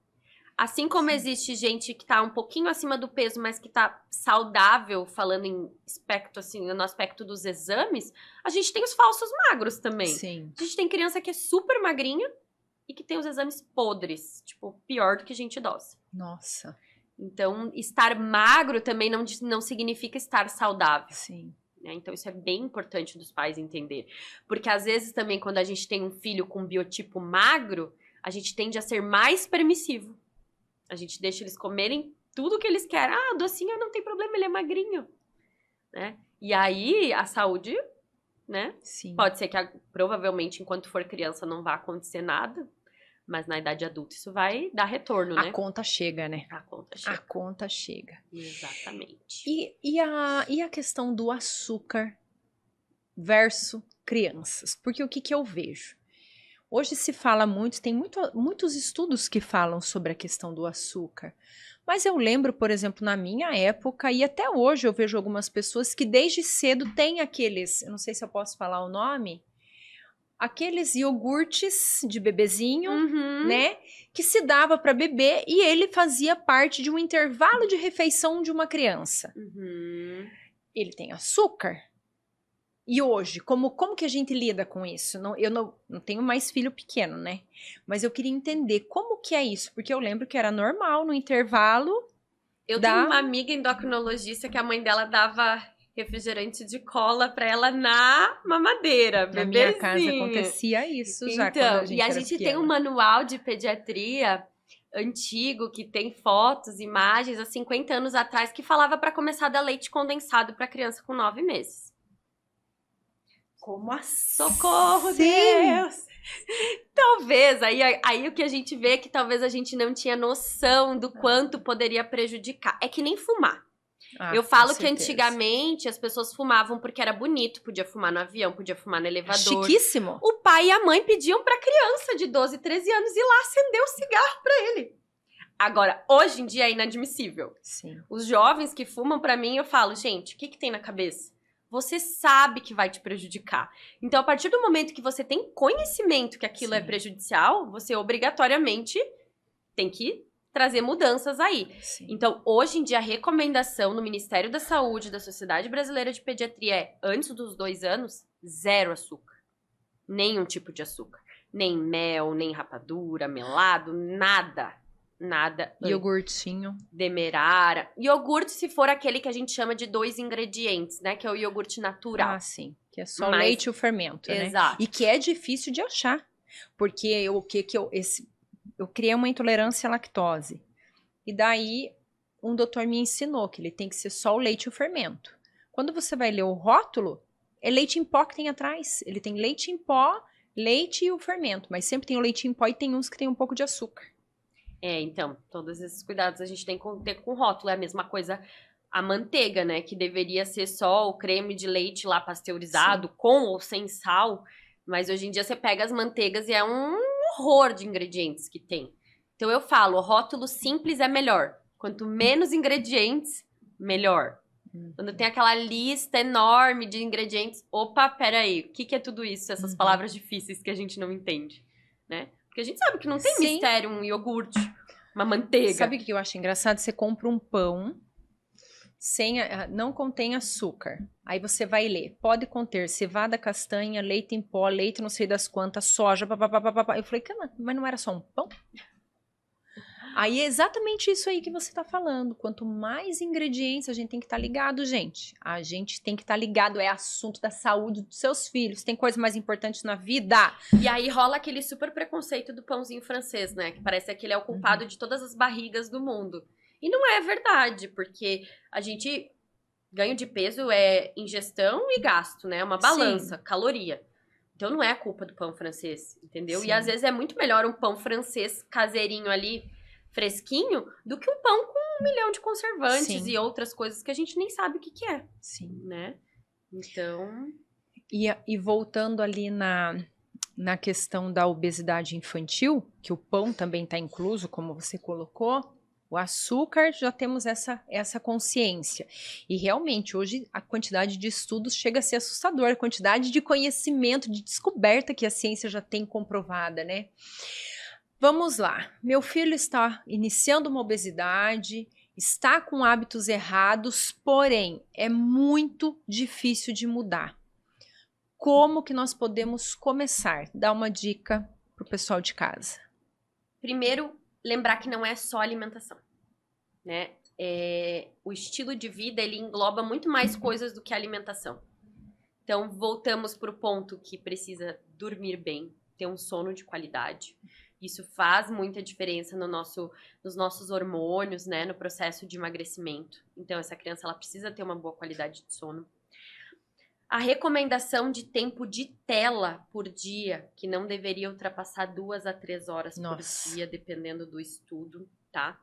Assim como existe gente que tá um pouquinho acima do peso, mas que tá saudável, falando em aspecto, assim, no aspecto dos exames, a gente tem os falsos magros também. Sim. A gente tem criança que é super magrinha e que tem os exames podres, tipo, pior do que gente idosa. Nossa. Então, estar magro também não significa estar saudável. Sim. Né? Então, isso é bem importante dos pais entender. Porque, às vezes, também, quando a gente tem um filho com biotipo magro, a gente tende a ser mais permissivo. A gente deixa eles comerem tudo que eles querem. Ah, docinho não tem problema, ele é magrinho. Né? E aí, a saúde, né? Sim. Pode ser que, provavelmente, enquanto for criança, não vai acontecer nada. Mas na idade adulta, isso vai dar retorno, né? A conta chega, né? A conta chega. A conta chega. Exatamente. E a questão do açúcar versus crianças? Porque o que eu vejo? Hoje se fala muito, tem muitos estudos que falam sobre a questão do açúcar. Mas eu lembro, por exemplo, na minha época, e até hoje eu vejo algumas pessoas que desde cedo têm aqueles, eu não sei se eu posso falar o nome, aqueles iogurtes de bebezinho, né? Que se dava para bebê e ele fazia parte de um intervalo de refeição de uma criança. Ele tem açúcar. E hoje, como que a gente lida com isso? Eu não tenho mais filho pequeno, né? Mas eu queria entender como que é isso, porque eu lembro que era normal no intervalo. Eu tenho uma amiga endocrinologista que a mãe dela dava refrigerante de cola pra ela na mamadeira, Na bebezinho. minha casa acontecia isso já quando a gente e a era gente pequena. tem um manual de pediatria antigo que tem fotos, imagens, há 50 anos atrás, que falava pra começar a dar leite condensado pra criança com 9 meses. Como assim? Socorro, Deus! Talvez, aí o que a gente vê é que talvez a gente não tinha noção do quanto poderia prejudicar. É que nem fumar. Eu falo que antigamente as pessoas fumavam porque era bonito, podia fumar no avião, podia fumar no elevador. Chiquíssimo. O pai e a mãe pediam pra criança de 12, 13 anos ir lá acender o cigarro pra ele. Agora, hoje em dia é inadmissível. Sim. Os jovens que fumam, pra mim, eu falo, gente, o que tem na cabeça? Você sabe que vai te prejudicar. Então, a partir do momento que você tem conhecimento que aquilo é prejudicial, você obrigatoriamente tem que trazer mudanças aí. Sim. Então, hoje em dia, a recomendação no Ministério da Saúde, da Sociedade Brasileira de Pediatria é, antes dos 2 anos, 0 açúcar. Nenhum tipo de açúcar. Nem mel, nem rapadura, melado, nada. Nada. Iogurtinho. Demerara. Iogurte, se for aquele que a gente chama de 2 ingredientes, né? Que é o iogurte natural. Ah, sim. Que é só o leite e o fermento, né? Exato. E que é difícil de achar. Porque eu criei uma intolerância à lactose. E daí, um doutor me ensinou que ele tem que ser só o leite e o fermento. Quando você vai ler o rótulo, é leite em pó que tem atrás. Ele tem leite em pó, leite e o fermento. Mas sempre tem o leite em pó e tem uns que tem um pouco de açúcar. Então, todos esses cuidados a gente tem que ter com o rótulo. É a mesma coisa a manteiga, né? Que deveria ser só o creme de leite lá pasteurizado, com ou sem sal. Mas hoje em dia você pega as manteigas e é um horror de ingredientes que tem. Então eu falo, o rótulo simples é melhor. Quanto menos ingredientes, melhor. Quando tem aquela lista enorme de ingredientes, opa, peraí, o que é tudo isso? Essas palavras difíceis que a gente não entende, né? Porque a gente sabe que não tem mistério um iogurte, uma manteiga. Sabe o que eu acho engraçado? Você compra um pão, não contém açúcar. Aí você vai ler, pode conter cevada, castanha, leite em pó, leite não sei das quantas, soja, papapá. Eu falei, cara, mas não era só um pão? Aí é exatamente isso aí que você está falando. Quanto mais ingredientes, a gente tem que estar ligado, gente. A gente tem que estar ligado, é assunto da saúde dos seus filhos. Tem coisa mais importante na vida. E aí rola aquele super preconceito do pãozinho francês, né? Que parece que ele é o culpado de todas as barrigas do mundo. E não é verdade, porque a gente... Ganho de peso é ingestão e gasto, né? É uma balança, caloria. Então não é a culpa do pão francês, entendeu? Sim. E às vezes é muito melhor um pão francês caseirinho ali, fresquinho, do que um pão com 1 milhão de conservantes e outras coisas que a gente nem sabe o que é. Sim. Né? Então... E voltando ali na questão da obesidade infantil, que o pão também está incluso, como você colocou, o açúcar, já temos essa consciência. E realmente, hoje, a quantidade de estudos chega a ser assustadora, a quantidade de conhecimento, de descoberta que a ciência já tem comprovada, né? Vamos lá. Meu filho está iniciando uma obesidade, está com hábitos errados, porém, é muito difícil de mudar. Como que nós podemos começar? Dá uma dica para o pessoal de casa. Primeiro, lembrar que não é só alimentação, né? O estilo de vida, ele engloba muito mais coisas do que a alimentação. Então, voltamos para o ponto que precisa dormir bem, ter um sono de qualidade. Isso faz muita diferença nos nossos hormônios, né? No processo de emagrecimento. Então, essa criança, ela precisa ter uma boa qualidade de sono. A recomendação de tempo de tela por dia, que não deveria ultrapassar 2 a 3 horas por dia, dependendo do estudo, tá?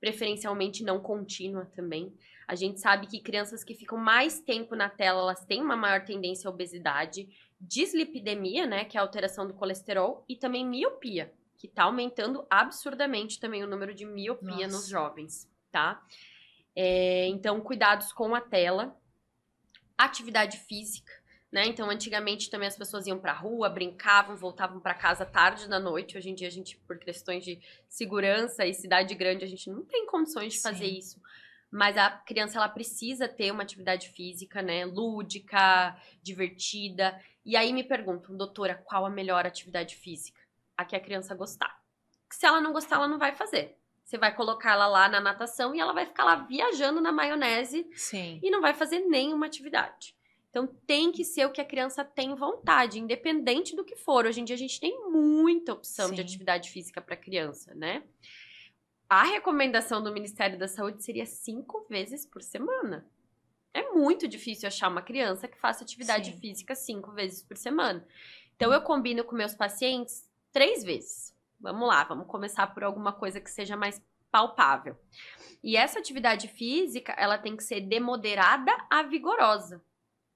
Preferencialmente não contínua também. A gente sabe que crianças que ficam mais tempo na tela, elas têm uma maior tendência à obesidade, dislipidemia, né, que é a alteração do colesterol, e também miopia, que tá aumentando absurdamente também o número de miopia nos jovens, tá? Então, cuidados com a tela. Atividade física, né? Então, antigamente também as pessoas iam pra rua, brincavam, voltavam pra casa tarde da noite. Hoje em dia, a gente, por questões de segurança e cidade grande, a gente não tem condições de fazer isso. Mas a criança, ela precisa ter uma atividade física, né? Lúdica, divertida. E aí me perguntam, doutora, qual a melhor atividade física? A que a criança gostar. Se ela não gostar, ela não vai fazer. Você vai colocar ela lá na natação e ela vai ficar lá viajando na maionese e não vai fazer nenhuma atividade. Então, tem que ser o que a criança tem vontade, independente do que for. Hoje em dia, a gente tem muita opção de atividade física para criança, né? A recomendação do Ministério da Saúde seria 5 vezes por semana. É muito difícil achar uma criança que faça atividade física 5 vezes por semana. Então, eu combino com meus pacientes 3 vezes. Vamos lá, vamos começar por alguma coisa que seja mais palpável. E essa atividade física, ela tem que ser de moderada a vigorosa.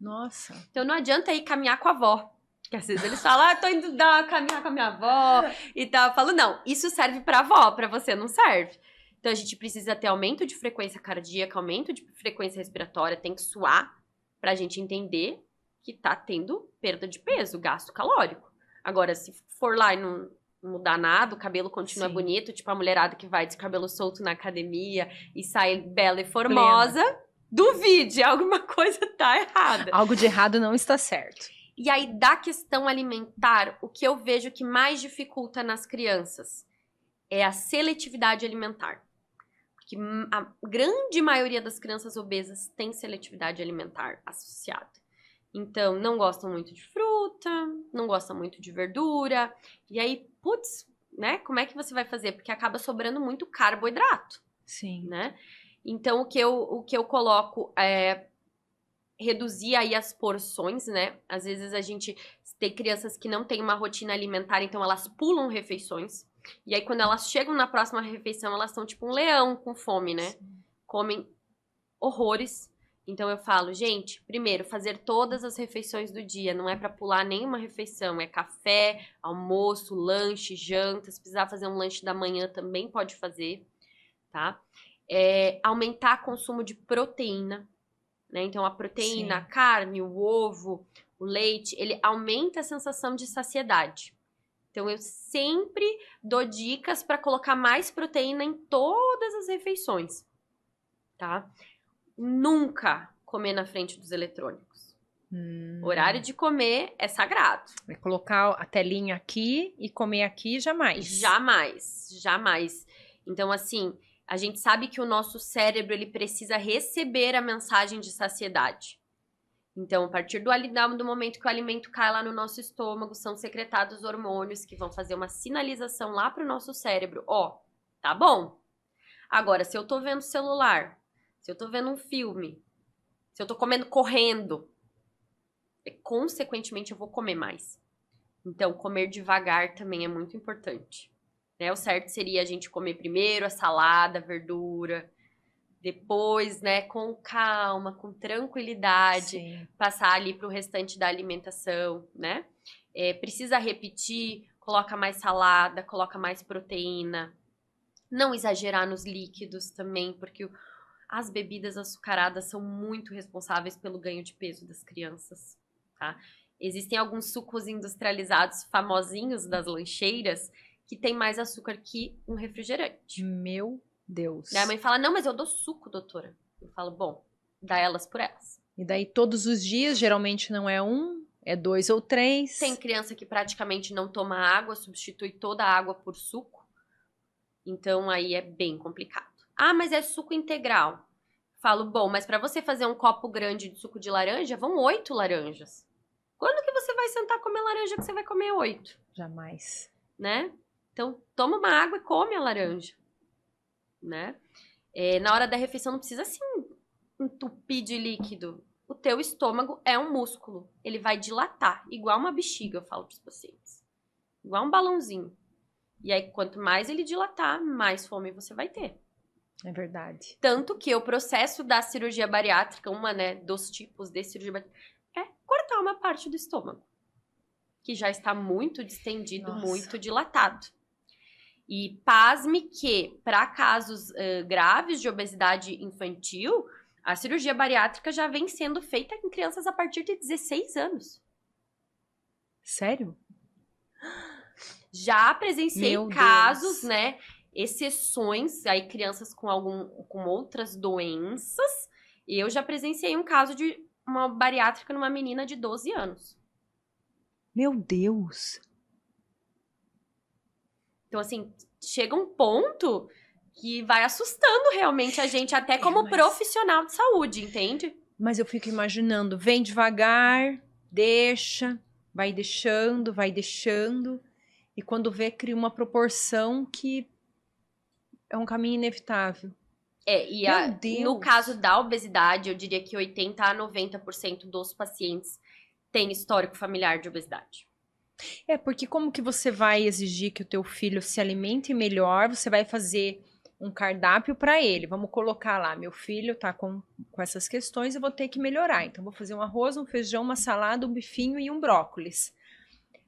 Nossa. Então não adianta ir caminhar com a avó. Que às vezes eles falam, tô indo caminhar com a minha avó e tal. Eu falo, não, isso serve pra avó, pra você não serve. Então, a gente precisa ter aumento de frequência cardíaca, aumento de frequência respiratória, tem que suar pra gente entender que tá tendo perda de peso, gasto calórico. Agora, se for lá e não mudar nada, o cabelo continua bonito, tipo a mulherada que vai de cabelo solto na academia e sai bela e formosa, duvide, alguma coisa tá errada. Algo de errado não está certo. E aí, da questão alimentar, o que eu vejo que mais dificulta nas crianças é a seletividade alimentar. Porque a grande maioria das crianças obesas tem seletividade alimentar associada. Então, não gostam muito de fruta, não gostam muito de verdura. E aí, putz, né? Como é que você vai fazer? Porque acaba sobrando muito carboidrato. Sim. Né? Então, o que eu coloco é reduzir aí as porções, né? Às vezes a gente tem crianças que não têm uma rotina alimentar, então elas pulam refeições. E aí, quando elas chegam na próxima refeição, elas estão tipo um leão com fome, né? Sim. Comem horrores. Então, eu falo, gente, primeiro, fazer todas as refeições do dia. Não é pra pular nenhuma refeição. É café, almoço, lanche, janta. Se precisar fazer um lanche da manhã, também pode fazer, tá? Aumentar o consumo de proteína, né? Então, a proteína, a carne, o ovo, o leite, ele aumenta a sensação de saciedade. Então, eu sempre dou dicas para colocar mais proteína em todas as refeições, tá? Nunca comer na frente dos eletrônicos. Horário de comer é sagrado. Vai colocar a telinha aqui e comer aqui, jamais. Jamais, jamais. Então, assim, a gente sabe que o nosso cérebro, ele precisa receber a mensagem de saciedade. Então, a partir do momento que o alimento cai lá no nosso estômago, são secretados hormônios que vão fazer uma sinalização lá pro nosso cérebro. Ó, tá bom. Agora, se eu tô vendo celular, se eu tô vendo um filme, se eu tô comendo correndo, consequentemente eu vou comer mais. Então, comer devagar também é muito importante. Né? O certo seria a gente comer primeiro a salada, a verdura, depois, né, com calma, com tranquilidade, passar ali pro restante da alimentação, né? Precisa repetir, coloca mais salada, coloca mais proteína. Não exagerar nos líquidos também, porque as bebidas açucaradas são muito responsáveis pelo ganho de peso das crianças, tá? Existem alguns sucos industrializados famosinhos das lancheiras que tem mais açúcar que um refrigerante. Meu Deus. Daí a mãe fala, não, mas eu dou suco, doutora. Eu falo, bom, dá elas por elas. E daí todos os dias, geralmente não é 1, é 2 ou 3. Tem criança que praticamente não toma água, substitui toda a água por suco. Então aí é bem complicado. Ah, mas é suco integral. Falo, bom, mas para você fazer um copo grande de suco de laranja, vão 8 laranjas. Quando que você vai sentar comer laranja que você vai comer 8? Jamais. Né? Então, toma uma água e come a laranja. Né? Na hora da refeição não precisa assim entupir de líquido. O teu estômago é um músculo. Ele vai dilatar, igual uma bexiga, eu falo para os pacientes. Igual um balãozinho. E aí, quanto mais ele dilatar, mais fome você vai ter. É verdade. Tanto que o processo da cirurgia bariátrica, uma, né, dos tipos de cirurgia bariátrica, é cortar uma parte do estômago. Que já está muito distendido, muito dilatado. E pasme que, para casos graves de obesidade infantil, a cirurgia bariátrica já vem sendo feita em crianças a partir de 16 anos. Sério? Já presenciei casos, né? Exceções, aí crianças com outras doenças. E eu já presenciei um caso de uma bariátrica numa menina de 12 anos. Meu Deus! Então, assim, chega um ponto que vai assustando realmente a gente, até como profissional de saúde, entende? Mas eu fico imaginando, vem devagar, deixa, vai deixando, e quando vê, cria uma proporção que é um caminho inevitável. No caso da obesidade, eu diria que 80% a 90% dos pacientes têm histórico familiar de obesidade. Porque como que você vai exigir que o teu filho se alimente melhor? Você vai fazer um cardápio para ele. Vamos colocar lá, meu filho tá com essas questões, eu vou ter que melhorar. Então, vou fazer um arroz, um feijão, uma salada, um bifinho e um brócolis.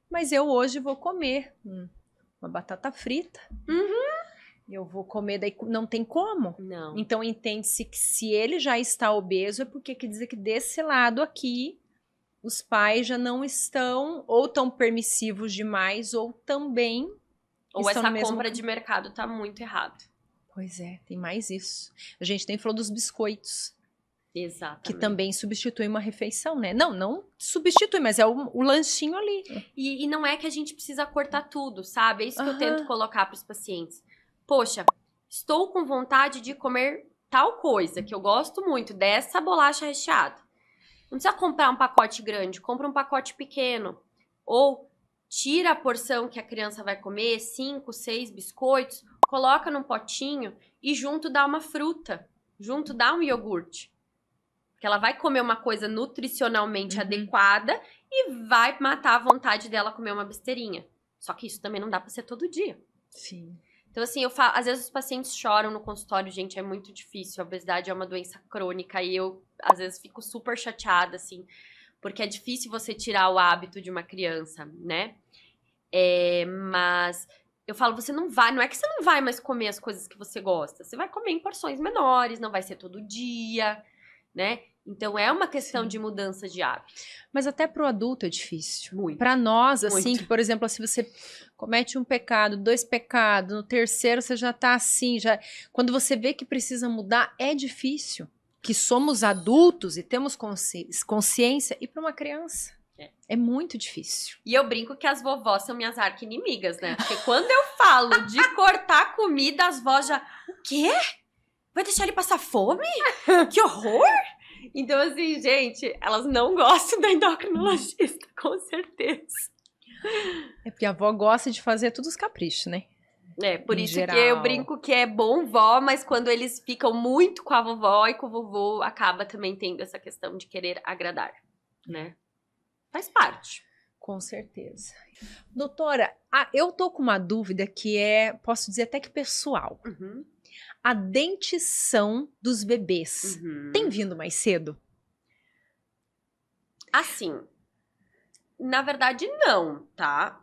Mas eu hoje vou comer uma batata frita. Eu vou comer, daí não tem como. Não. Então, entende-se que se ele já está obeso, é porque quer dizer que desse lado aqui, os pais já não estão ou tão permissivos demais, ou também Ou estão essa no mesmo... compra de mercado tá muito errada. Pois é, tem mais isso. A gente nem falou dos biscoitos, Exatamente. que também substitui uma refeição, né? Não substitui, mas é o lanchinho ali. E não é que a gente precisa cortar tudo, sabe? É isso que eu Aham. tento colocar para os pacientes. Poxa, estou com vontade de comer tal coisa, que eu gosto muito, dessa bolacha recheada. Não precisa comprar um pacote grande, compra um pacote pequeno. Ou tira a porção que a criança vai comer, 5, 6 biscoitos, coloca num potinho e junto dá uma fruta, junto dá um iogurte. Porque ela vai comer uma coisa nutricionalmente adequada e vai matar a vontade dela comer uma besteirinha. Só que isso também não dá pra ser todo dia. Sim. Então, assim, às vezes os pacientes choram no consultório, gente, é muito difícil. A obesidade é uma doença crônica e eu, às vezes, fico super chateada, assim, porque é difícil você tirar o hábito de uma criança, né? Mas eu falo, não é que você não vai mais comer as coisas que você gosta. Você vai comer em porções menores, não vai ser todo dia, né? Então, é uma questão de mudança de hábito. Mas até pro adulto é difícil. Muito. Para nós, assim, Muito. que, por exemplo, se você comete um pecado, 2 pecados, no terceiro você já tá assim, quando você vê que precisa mudar, é difícil. Que somos adultos e temos consciência, e para uma criança é muito difícil. E eu brinco que as vovós são minhas arqui-inimigas, né? Porque quando eu falo de cortar comida, as vós já... O quê? Vai deixar ele passar fome? Que horror! Então, assim, gente, elas não gostam da endocrinologista, com certeza. É porque a avó gosta de fazer todos os caprichos, né? Por Em isso geral. que eu brinco que é bom vó, mas quando eles ficam muito com a vovó e com o vovô, acaba também tendo essa questão de querer agradar, né? Faz parte. Com certeza. Doutora, eu tô com uma dúvida que posso dizer até que pessoal. A dentição dos bebês tem vindo mais cedo? Assim, na verdade não, tá?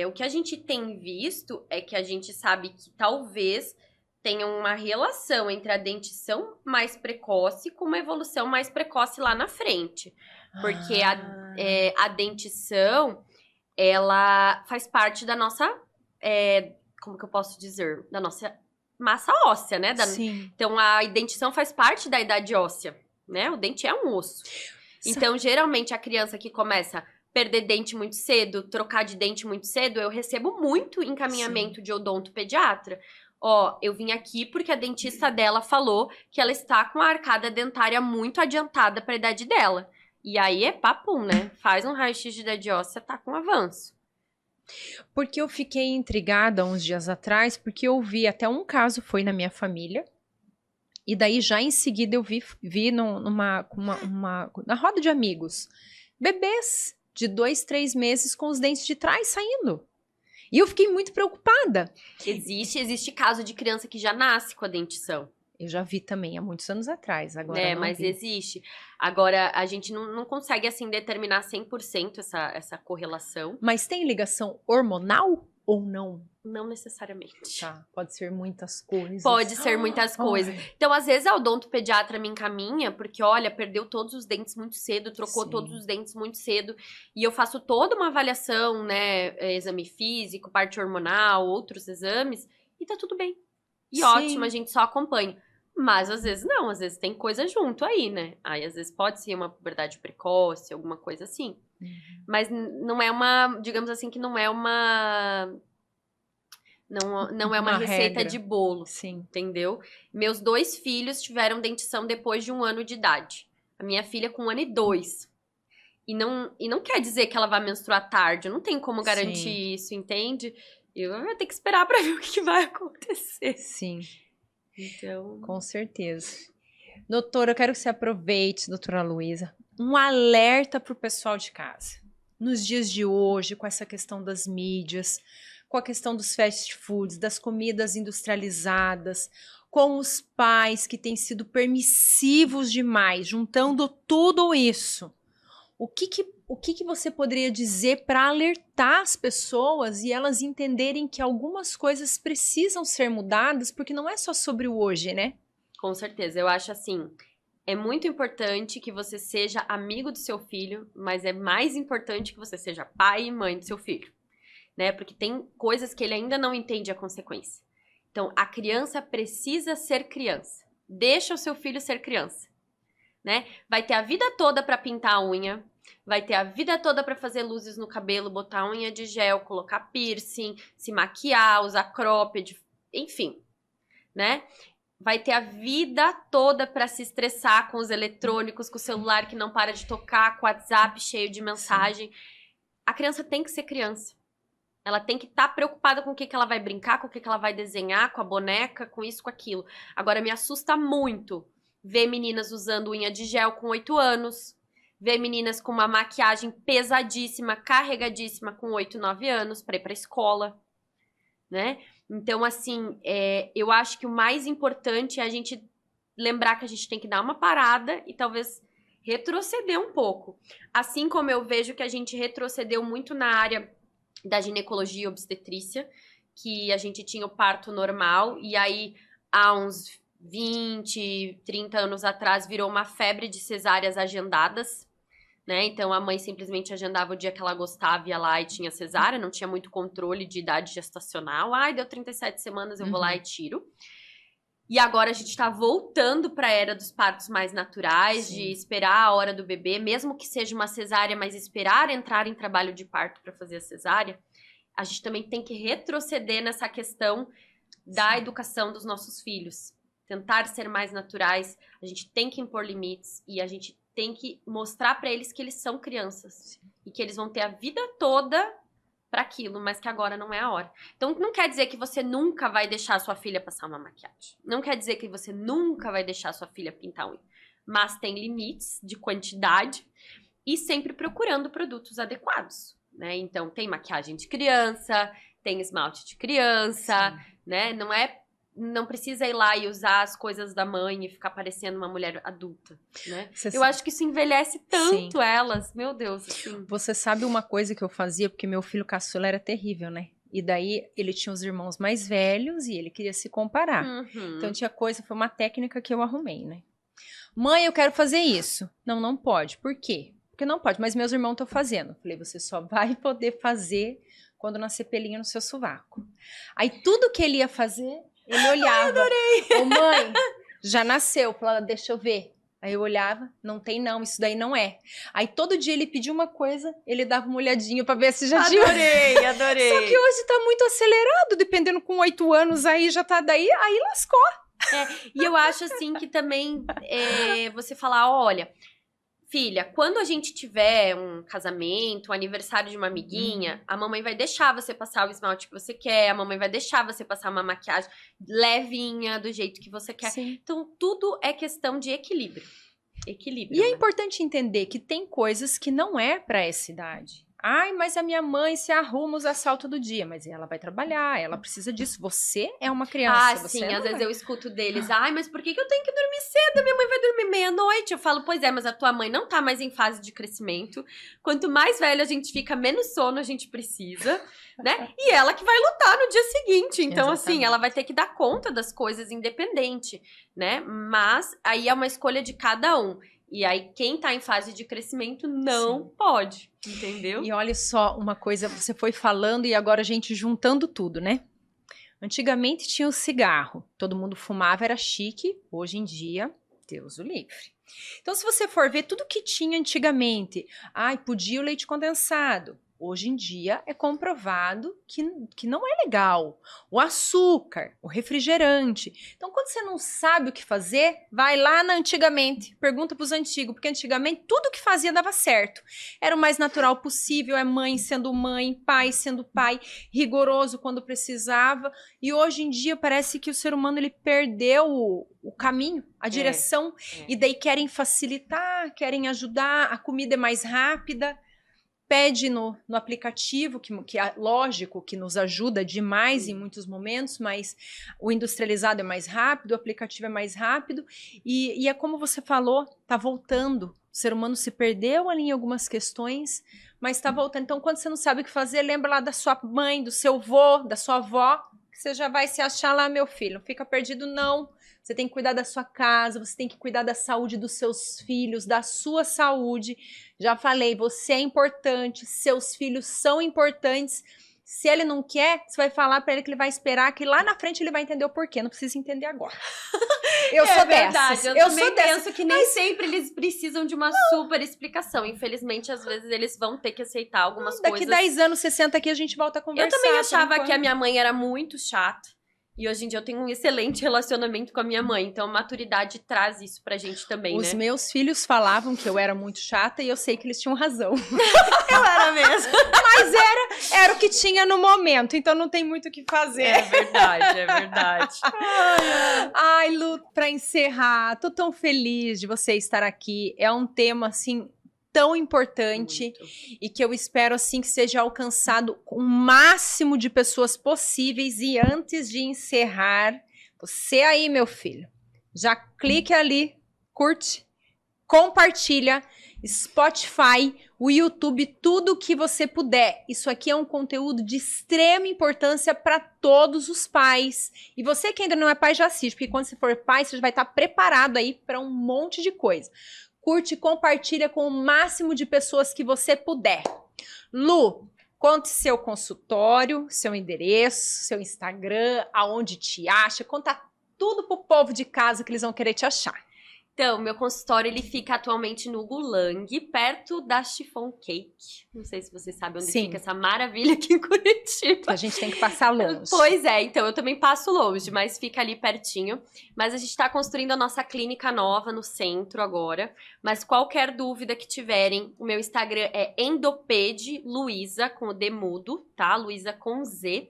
O que a gente tem visto é que a gente sabe que talvez tenha uma relação entre a dentição mais precoce com uma evolução mais precoce lá na frente. Porque a dentição, ela faz parte da nossa, como que eu posso dizer? Da nossa massa óssea, né? Sim. Então, a dentição faz parte da idade óssea, né? O dente é um osso. Então, geralmente, a criança que começa a perder dente muito cedo, trocar de dente muito cedo, eu recebo muito encaminhamento de odontopediatra. Ó, eu vim aqui porque a dentista dela falou que ela está com a arcada dentária muito adiantada para a idade dela. E aí é papum, né? Faz um raio-x de idade óssea, tá com avanço. Porque eu fiquei intrigada uns dias atrás, porque eu vi até um caso, foi na minha família, e daí já em seguida eu vi na roda de amigos, bebês de 2, 3 meses com os dentes de trás saindo. E eu fiquei muito preocupada. Existe caso de criança que já nasce com a dentição. Eu já vi também há muitos anos atrás, agora não mas vi. existe. Agora, a gente não consegue, assim, determinar 100% essa correlação. Mas tem ligação hormonal ou não? Não necessariamente. Tá, pode ser muitas coisas. Pode ser muitas coisas. Então, às vezes, a odontopediatra me encaminha, porque, olha, perdeu todos os dentes muito cedo, trocou todos os dentes muito cedo, e eu faço toda uma avaliação, né, exame físico, parte hormonal, outros exames, e tá tudo bem. E ótimo, a gente só acompanha. Mas, às vezes, não. Às vezes, tem coisa junto aí, né? Aí, às vezes, pode ser uma puberdade precoce, alguma coisa assim. Mas não é uma... Digamos assim, que não é uma... Não é uma receita regra de bolo, entendeu? Meus 2 filhos tiveram dentição depois de 1 ano de idade. A minha filha com 1 ano e 2. E não quer dizer que ela vai menstruar tarde. Eu não tenho como garantir isso, entende? Eu vou ter que esperar pra ver o que vai acontecer. Sim. Então... Com certeza. Doutora, eu quero que você aproveite, doutora Luísa, um alerta pro pessoal de casa. Nos dias de hoje, com essa questão das mídias, com a questão dos fast foods, das comidas industrializadas, com os pais que têm sido permissivos demais, juntando tudo isso. O que o que você poderia dizer para alertar as pessoas e elas entenderem que algumas coisas precisam ser mudadas, porque não é só sobre o hoje, né? Com certeza, eu acho assim, é muito importante que você seja amigo do seu filho, mas é mais importante que você seja pai e mãe do seu filho, né? Porque tem coisas que ele ainda não entende a consequência. Então, a criança precisa ser criança. Deixa o seu filho ser criança, né? Vai ter a vida toda para pintar a unha, vai ter a vida toda para fazer luzes no cabelo, botar unha de gel, colocar piercing, se maquiar, usar cropped, enfim, né? Vai ter a vida toda para se estressar com os eletrônicos, com o celular que não para de tocar, com o WhatsApp cheio de mensagem. Sim. A criança tem que ser criança. Ela tem que estar preocupada com o que ela vai brincar, com o que ela vai desenhar, com a boneca, com isso, com aquilo. Agora, me assusta muito ver meninas usando unha de gel com 8 anos, ver meninas com uma maquiagem pesadíssima, carregadíssima com 8, 9 anos para ir para a escola, né? Então, assim, eu acho que o mais importante é a gente lembrar que a gente tem que dar uma parada e talvez retroceder um pouco. Assim como eu vejo que a gente retrocedeu muito na área da ginecologia e obstetrícia, que a gente tinha o parto normal, e aí há uns 20, 30 anos atrás virou uma febre de cesáreas agendadas, né? Então a mãe simplesmente agendava o dia que ela gostava, ia lá e tinha cesárea, não tinha muito controle de idade gestacional. Ai, deu 37 semanas, eu vou lá e tiro. E agora a gente tá voltando para a era dos partos mais naturais, de esperar a hora do bebê, mesmo que seja uma cesárea, mas esperar entrar em trabalho de parto para fazer a cesárea. A gente também tem que retroceder nessa questão da educação dos nossos filhos. Tentar ser mais naturais, a gente tem que impor limites e a gente tem que mostrar para eles que eles são crianças e que eles vão ter a vida toda para aquilo, mas que agora não é a hora. Então, não quer dizer que você nunca vai deixar a sua filha passar uma maquiagem. Não quer dizer que você nunca vai deixar a sua filha pintar unha. Mas tem limites de quantidade e sempre procurando produtos adequados, né? Então, tem maquiagem de criança, tem esmalte de criança, né? Não precisa ir lá e usar as coisas da mãe e ficar parecendo uma mulher adulta, né? Eu acho que isso envelhece tanto elas, meu Deus, assim. Você sabe uma coisa que eu fazia, porque meu filho caçula era terrível, né? E daí ele tinha os irmãos mais velhos e ele queria se comparar. Então foi uma técnica que eu arrumei, né? Mãe, eu quero fazer isso. Não pode. Por quê? Porque não pode, mas meus irmãos estão fazendo. Eu falei, você só vai poder fazer quando nascer pelinho no seu sovaco. Aí tudo que ele ia fazer, ele olhava. Ai, adorei! Ô mãe, já nasceu. Falava, deixa eu ver. Aí eu olhava, não tem não, isso daí não é. Aí todo dia ele pedia uma coisa, ele dava uma olhadinha pra ver se já tinha. Adorei! Só que hoje tá muito acelerado, dependendo com 8 anos, aí já tá daí, aí lascou. E eu acho assim que também você falar, olha, filha, quando a gente tiver um casamento, um aniversário de uma amiguinha, a mamãe vai deixar você passar o esmalte que você quer, a mamãe vai deixar você passar uma maquiagem levinha, do jeito que você quer. Sim. Então, tudo é questão de equilíbrio. E é importante entender que tem coisas que não é para essa idade. Ai, mas a minha mãe se arruma, usa salto do dia. Mas ela vai trabalhar, ela precisa disso. Você é uma criança. Sim, às vezes eu escuto deles. Ai, mas por que eu tenho que dormir cedo? Minha mãe vai dormir meia-noite. Eu falo, pois é, mas a tua mãe não tá mais em fase de crescimento. Quanto mais velha a gente fica, menos sono a gente precisa, né? E ela que vai lutar no dia seguinte. Então, assim, ela vai ter que dar conta das coisas independente, né? Mas aí é uma escolha de cada um. E aí, quem tá em fase de crescimento não pode, entendeu? E olha só uma coisa, você foi falando e agora a gente juntando tudo, né? Antigamente tinha o cigarro, todo mundo fumava, era chique. Hoje em dia, Deus o livre. Então, se você for ver tudo que tinha antigamente, podia o leite condensado. Hoje em dia é comprovado que não é legal. O açúcar, o refrigerante. Então, quando você não sabe o que fazer, vai lá na antigamente. Pergunta para os antigos, porque antigamente tudo que fazia dava certo. Era o mais natural possível, é mãe sendo mãe, pai sendo pai, rigoroso quando precisava. E hoje em dia parece que o ser humano ele perdeu o caminho, a direção. E daí querem facilitar, querem ajudar, a comida é mais rápida. Pede no aplicativo, que é lógico que nos ajuda demais em muitos momentos, mas o industrializado é mais rápido, o aplicativo é mais rápido, e é como você falou, tá voltando. O ser humano se perdeu ali em algumas questões, mas está voltando. Então, quando você não sabe o que fazer, lembra lá da sua mãe, do seu avô, da sua avó, que você já vai se achar lá, meu filho. Não fica perdido, não. Você tem que cuidar da sua casa, você tem que cuidar da saúde dos seus filhos, da sua saúde. Já falei, você é importante, seus filhos são importantes. Se ele não quer, você vai falar pra ele que ele vai esperar, que lá na frente ele vai entender o porquê. Não precisa entender agora. Eu sou verdade, dessas. eu também penso que nem sempre eles precisam de uma super explicação. Infelizmente, às vezes, eles vão ter que aceitar algumas coisas. Daqui 10 anos, você senta aqui e a gente volta a conversar. Eu também achava que a minha mãe era muito chata. E hoje em dia eu tenho um excelente relacionamento com a minha mãe. Então, a maturidade traz isso pra gente também, Os né? meus filhos falavam que eu era muito chata e eu sei que eles tinham razão. Eu era mesmo. Mas era o que tinha no momento, então não tem muito o que fazer. É verdade, é verdade. Ai, Lu, pra encerrar, tô tão feliz de você estar aqui. É um tema, assim, tão importante Muito. e que eu espero, assim, que seja alcançado com o máximo de pessoas possíveis. E antes de encerrar, você aí, meu filho, já clique ali, curte, compartilha, Spotify, o YouTube, tudo que você puder. Isso aqui é um conteúdo de extrema importância para todos os pais. E você que ainda não é pai, já assiste, porque quando você for pai, você já vai estar preparado aí para um monte de coisa. Curte, compartilha com o máximo de pessoas que você puder. Lu, conte seu consultório, seu endereço, seu Instagram, aonde te acha, conta tudo pro povo de casa que eles vão querer te achar. Então, meu consultório, ele fica atualmente no Gulang, perto da Chiffon Cake. Não sei se vocês sabem onde fica essa maravilha aqui em Curitiba. Que a gente tem que passar longe. Pois é, então eu também passo longe, mas fica ali pertinho. Mas a gente tá construindo a nossa clínica nova no centro agora. Mas qualquer dúvida que tiverem, o meu Instagram é Endopede Luiza, com o D mudo, tá? Luiza com Z.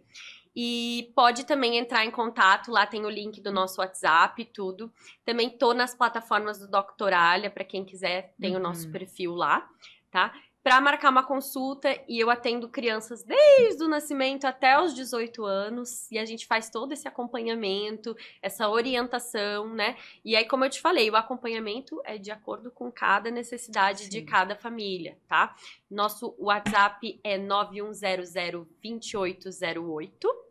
E pode também entrar em contato, lá tem o link do nosso WhatsApp e tudo. Também tô nas plataformas do Doctoralha, para quem quiser, tem o nosso perfil lá, tá? Para marcar uma consulta, e eu atendo crianças desde o nascimento até os 18 anos, e a gente faz todo esse acompanhamento, essa orientação, né? E aí, como eu te falei, o acompanhamento é de acordo com cada necessidade de cada família, tá? Nosso WhatsApp é 91002808.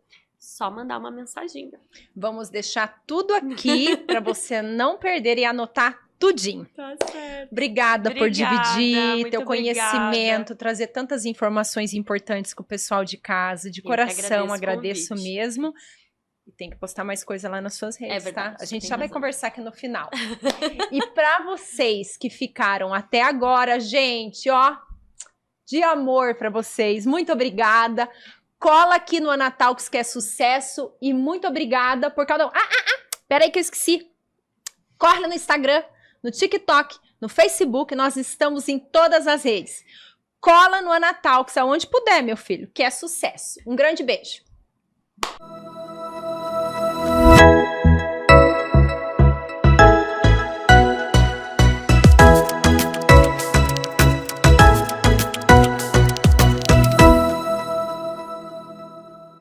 Só mandar uma mensaginha. Vamos deixar tudo aqui para você não perder e anotar tudinho. Tá certo. Obrigada por dividir teu muito conhecimento, trazer tantas informações importantes com o pessoal de casa. De coração, agradeço mesmo. E tem que postar mais coisa lá nas suas redes, verdade, tá? A gente tem já vai razão. conversar aqui no final. E para vocês que ficaram até agora, gente, ó, de amor para vocês. Muito obrigada. Cola aqui no Anatalks, que é sucesso. E muito obrigada por cada um. Peraí que eu esqueci. Corre no Instagram, no TikTok, no Facebook. Nós estamos em todas as redes. Cola no Anatalks, aonde puder, meu filho, que é sucesso. Um grande beijo.